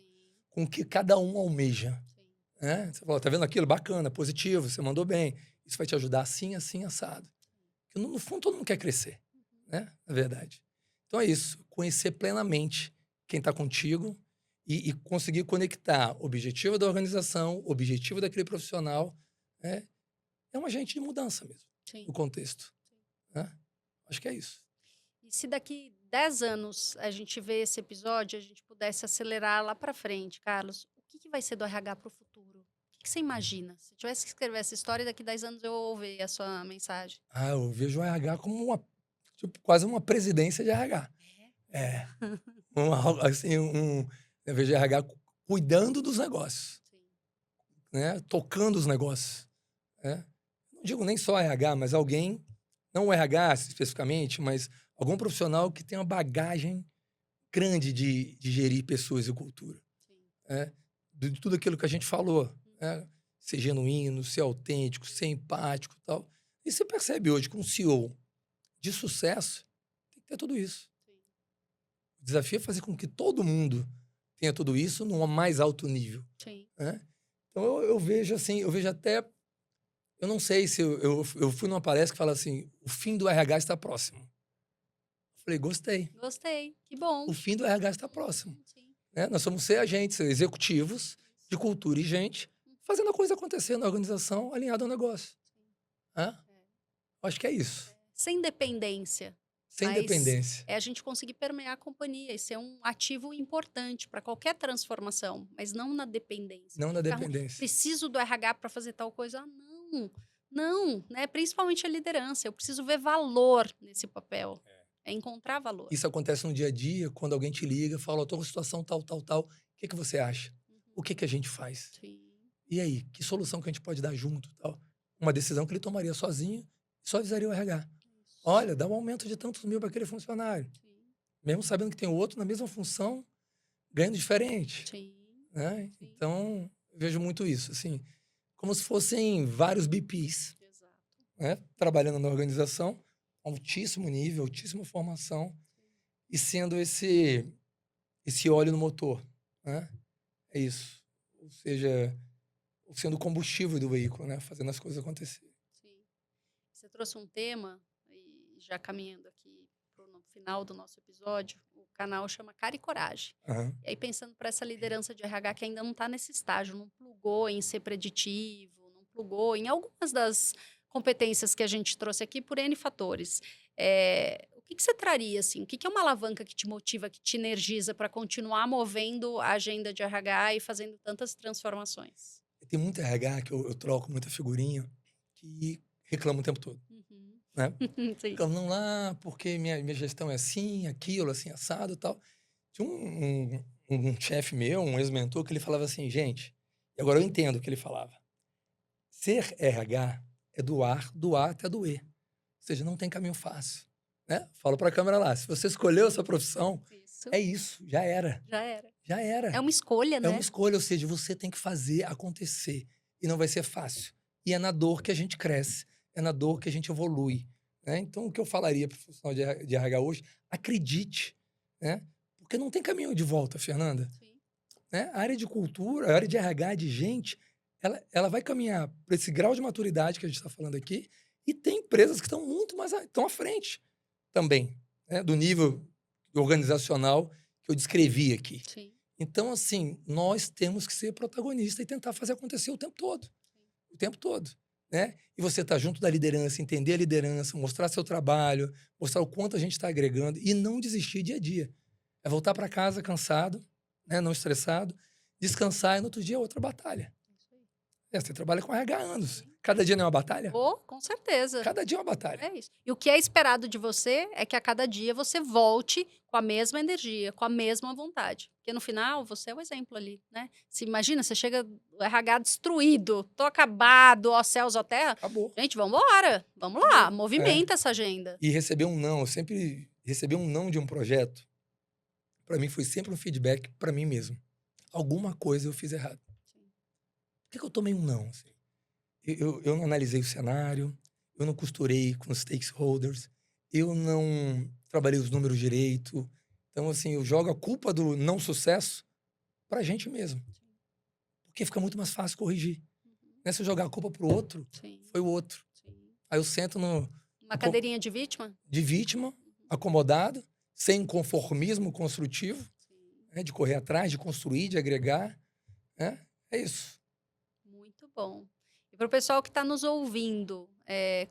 com o que cada um almeja. sim. Né? Você falou, tá vendo aquilo? Bacana, positivo, você mandou bem. Isso vai te ajudar assim, assim, assado. Porque no fundo, todo mundo quer crescer, né? Na verdade. Então é isso, conhecer plenamente quem está contigo e conseguir conectar o objetivo da organização, o objetivo daquele profissional, né? É um agente de mudança mesmo, Sim. no contexto. Né? Acho que é isso. E se daqui 10 anos a gente vê esse episódio, a gente pudesse acelerar lá para frente, Carlos, o que vai ser do RH para o futuro? O que você imagina? Se tivesse que escrever essa história, daqui 10 anos eu ouvir a sua mensagem. Ah, eu vejo o RH como tipo, quase uma presidência de RH. É, assim, eu vejo o RH cuidando dos negócios, Sim, né? Tocando os negócios. Né? Não digo nem só RH, mas alguém, não o RH especificamente, mas algum profissional que tenha uma bagagem grande de gerir pessoas e cultura. sim. Né? De tudo aquilo que a gente falou. Né? Ser genuíno, ser autêntico, ser empático e tal. E você percebe hoje que um CEO de sucesso tem que ter tudo isso. Sim. O desafio é fazer com que todo mundo tenha tudo isso num mais alto nível. Sim. Né? Então eu vejo assim, eu vejo até. Eu não sei se eu fui numa palestra que fala assim: o fim do RH está próximo. Eu falei, gostei. Gostei, que bom. O fim do RH está próximo. Sim. Né? Nós somos ser agentes executivos de cultura e gente, fazendo a coisa acontecer na organização, alinhado ao negócio. Né? Acho que é isso. Sem dependência. Sem Mas dependência. é a gente conseguir permear a companhia e ser um ativo importante para qualquer transformação, mas não na dependência. Não na Ficar, dependência. preciso do RH para fazer tal coisa. Ah, não, não, né? Principalmente a liderança. Eu preciso ver valor nesse papel. É encontrar valor. Isso acontece no dia a dia, quando alguém te liga, fala, estou com situação tal, tal, tal. O que você acha? O que a gente faz? Sim, E aí, que solução que a gente pode dar junto? Tal? Uma decisão que ele tomaria sozinho, só avisaria o RH. isso. Olha, dá um aumento de tantos mil para aquele funcionário. Sim, Mesmo sabendo que tem outro na mesma função, ganhando diferente. sim, Né? sim. Então, eu vejo muito isso, assim, como se fossem vários BPs, Exato. né? Trabalhando na organização, altíssimo nível, altíssima formação, e sendo esse óleo no motor. Né? É isso. Ou seja, sendo o combustível do veículo, né? Fazendo as coisas acontecerem. Sim. Você trouxe um tema, e já caminhando aqui para o final do nosso episódio, o canal chama Cara e Coragem. Aham. E aí, pensando para essa liderança de RH que ainda não está nesse estágio, não plugou em ser preditivo, não plugou em algumas das competências que a gente trouxe aqui por N fatores. O que você traria, assim? O que é uma alavanca que te motiva, que te energiza para continuar movendo a agenda de RH e fazendo tantas transformações? Tem muito RH que eu troco muita figurinha que reclama o tempo todo, Uhum. né? Sim. Reclamam lá porque minha gestão é assim, aquilo, assim, assado e tal. Tinha um chefe meu, um ex-mentor, que ele falava assim, gente, e agora eu entendo o que ele falava. Ser RH é doar até doer. Ou seja, não tem caminho fácil. Né? Falo para a câmera lá, se você escolheu essa profissão, Isso. é isso, já era. Já era. Já era. É uma escolha, É né? uma escolha, ou seja, você tem que fazer acontecer. E não vai ser fácil. E é na dor que a gente cresce, é na dor que a gente evolui. Né? Então, o que eu falaria para o profissional de RH hoje, acredite. Né? Porque não tem caminho de volta, Fernanda. Sim. Né? A área de cultura, a área de RH, de gente, ela vai caminhar para esse grau de maturidade que a gente está falando aqui. E tem empresas que estão muito mais estão à frente também, né? Do nível organizacional que eu descrevi aqui. Sim. Então, assim, nós temos que ser protagonista e tentar fazer acontecer o tempo todo. O tempo todo. Né? E você estar junto da liderança, entender a liderança, mostrar seu trabalho, mostrar o quanto a gente está agregando e não desistir dia a dia. É voltar para casa cansado, né? Não estressado, descansar e no outro dia é outra batalha. Você trabalha com RH há anos. Cada dia não é uma batalha? Oh, com certeza. Cada dia é uma batalha. É isso. E o que é esperado de você é que a cada dia você volte com a mesma energia, com a mesma vontade. Porque no final, você é o exemplo ali, né? Se imagina, você chega, o RH destruído, tô acabado, ó céus, ó terra. Acabou. Gente, vamos embora. Vamos lá, Acabou. movimenta essa agenda. E receber um não, eu sempre receber um não de um projeto, para mim foi sempre um feedback para mim mesmo. Alguma coisa eu fiz errado. Por que eu tomei um não? Assim? Eu não analisei o cenário, eu não costurei com os stakeholders, eu não trabalhei os números direito, Então, assim, eu jogo a culpa do não sucesso pra gente mesmo. Porque fica muito mais fácil corrigir. Uhum. Né? Se eu jogar a culpa pro outro, Sim, foi o outro. sim. Aí eu sento Uma no cadeirinha de vítima? de vítima, acomodado, sem conformismo construtivo, Sim. né? De correr atrás, de construir, de agregar. Né? É isso. Muito bom. E para o pessoal que está nos ouvindo,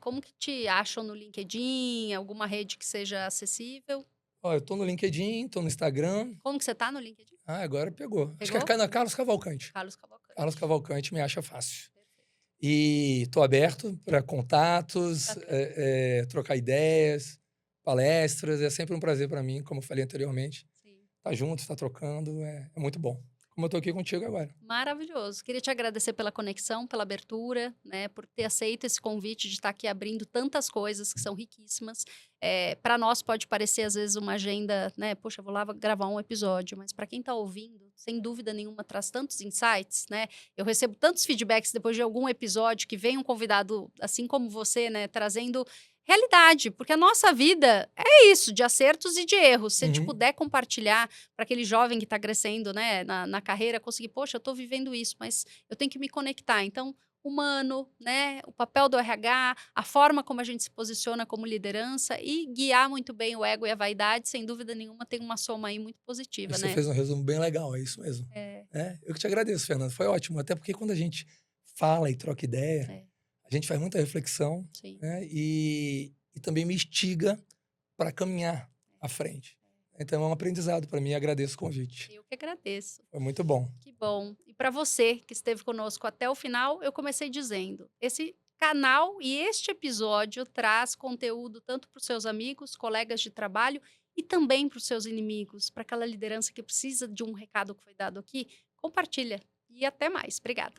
como que te acham no LinkedIn? Alguma rede que seja acessível? Ó, eu tô no LinkedIn, tô no Instagram. Como que você está no LinkedIn? Ah, agora pegou. Acho que é Pegou? Carlos Cavalcante. Carlos Cavalcante. Carlos Cavalcante me acha fácil. Perfeito. E tô aberto para contatos, Bacana. trocar ideias, palestras. É sempre um prazer para mim, como eu falei anteriormente. Sim. Tá junto, tá trocando, é muito bom. Como eu tô aqui contigo agora. Maravilhoso. Queria te agradecer pela conexão, pela abertura, né, por ter aceito esse convite de estar aqui abrindo tantas coisas que são riquíssimas. Para nós pode parecer às vezes uma agenda, né? Poxa, vou lá gravar um episódio, mas para quem está ouvindo, sem dúvida nenhuma, traz tantos insights, né? Eu recebo tantos feedbacks depois de algum episódio que vem um convidado, assim como você, né, trazendo realidade, porque a nossa vida é isso, de acertos e de erros. Se a gente Uhum. puder compartilhar para aquele jovem que está crescendo, né, na carreira, conseguir, poxa, eu estou vivendo isso, mas eu tenho que me conectar. Então, humano, né, o papel do RH, a forma como a gente se posiciona como liderança e guiar muito bem o ego e a vaidade, sem dúvida nenhuma, tem uma soma aí muito positiva, Você né? fez um resumo bem legal, é isso mesmo. Eu que te agradeço, Fernando. Foi ótimo. Até porque quando a gente fala e troca ideia, a gente faz muita reflexão, Sim. né? E também me instiga para caminhar à frente. Então é um aprendizado para mim. Agradeço o convite. Eu que agradeço. Foi muito bom. Que bom. E para você que esteve conosco até o final, eu comecei dizendo: esse canal e este episódio traz conteúdo tanto para os seus amigos, colegas de trabalho e também para os seus inimigos, para aquela liderança que precisa de um recado que foi dado aqui. Compartilha. E até mais. Obrigada.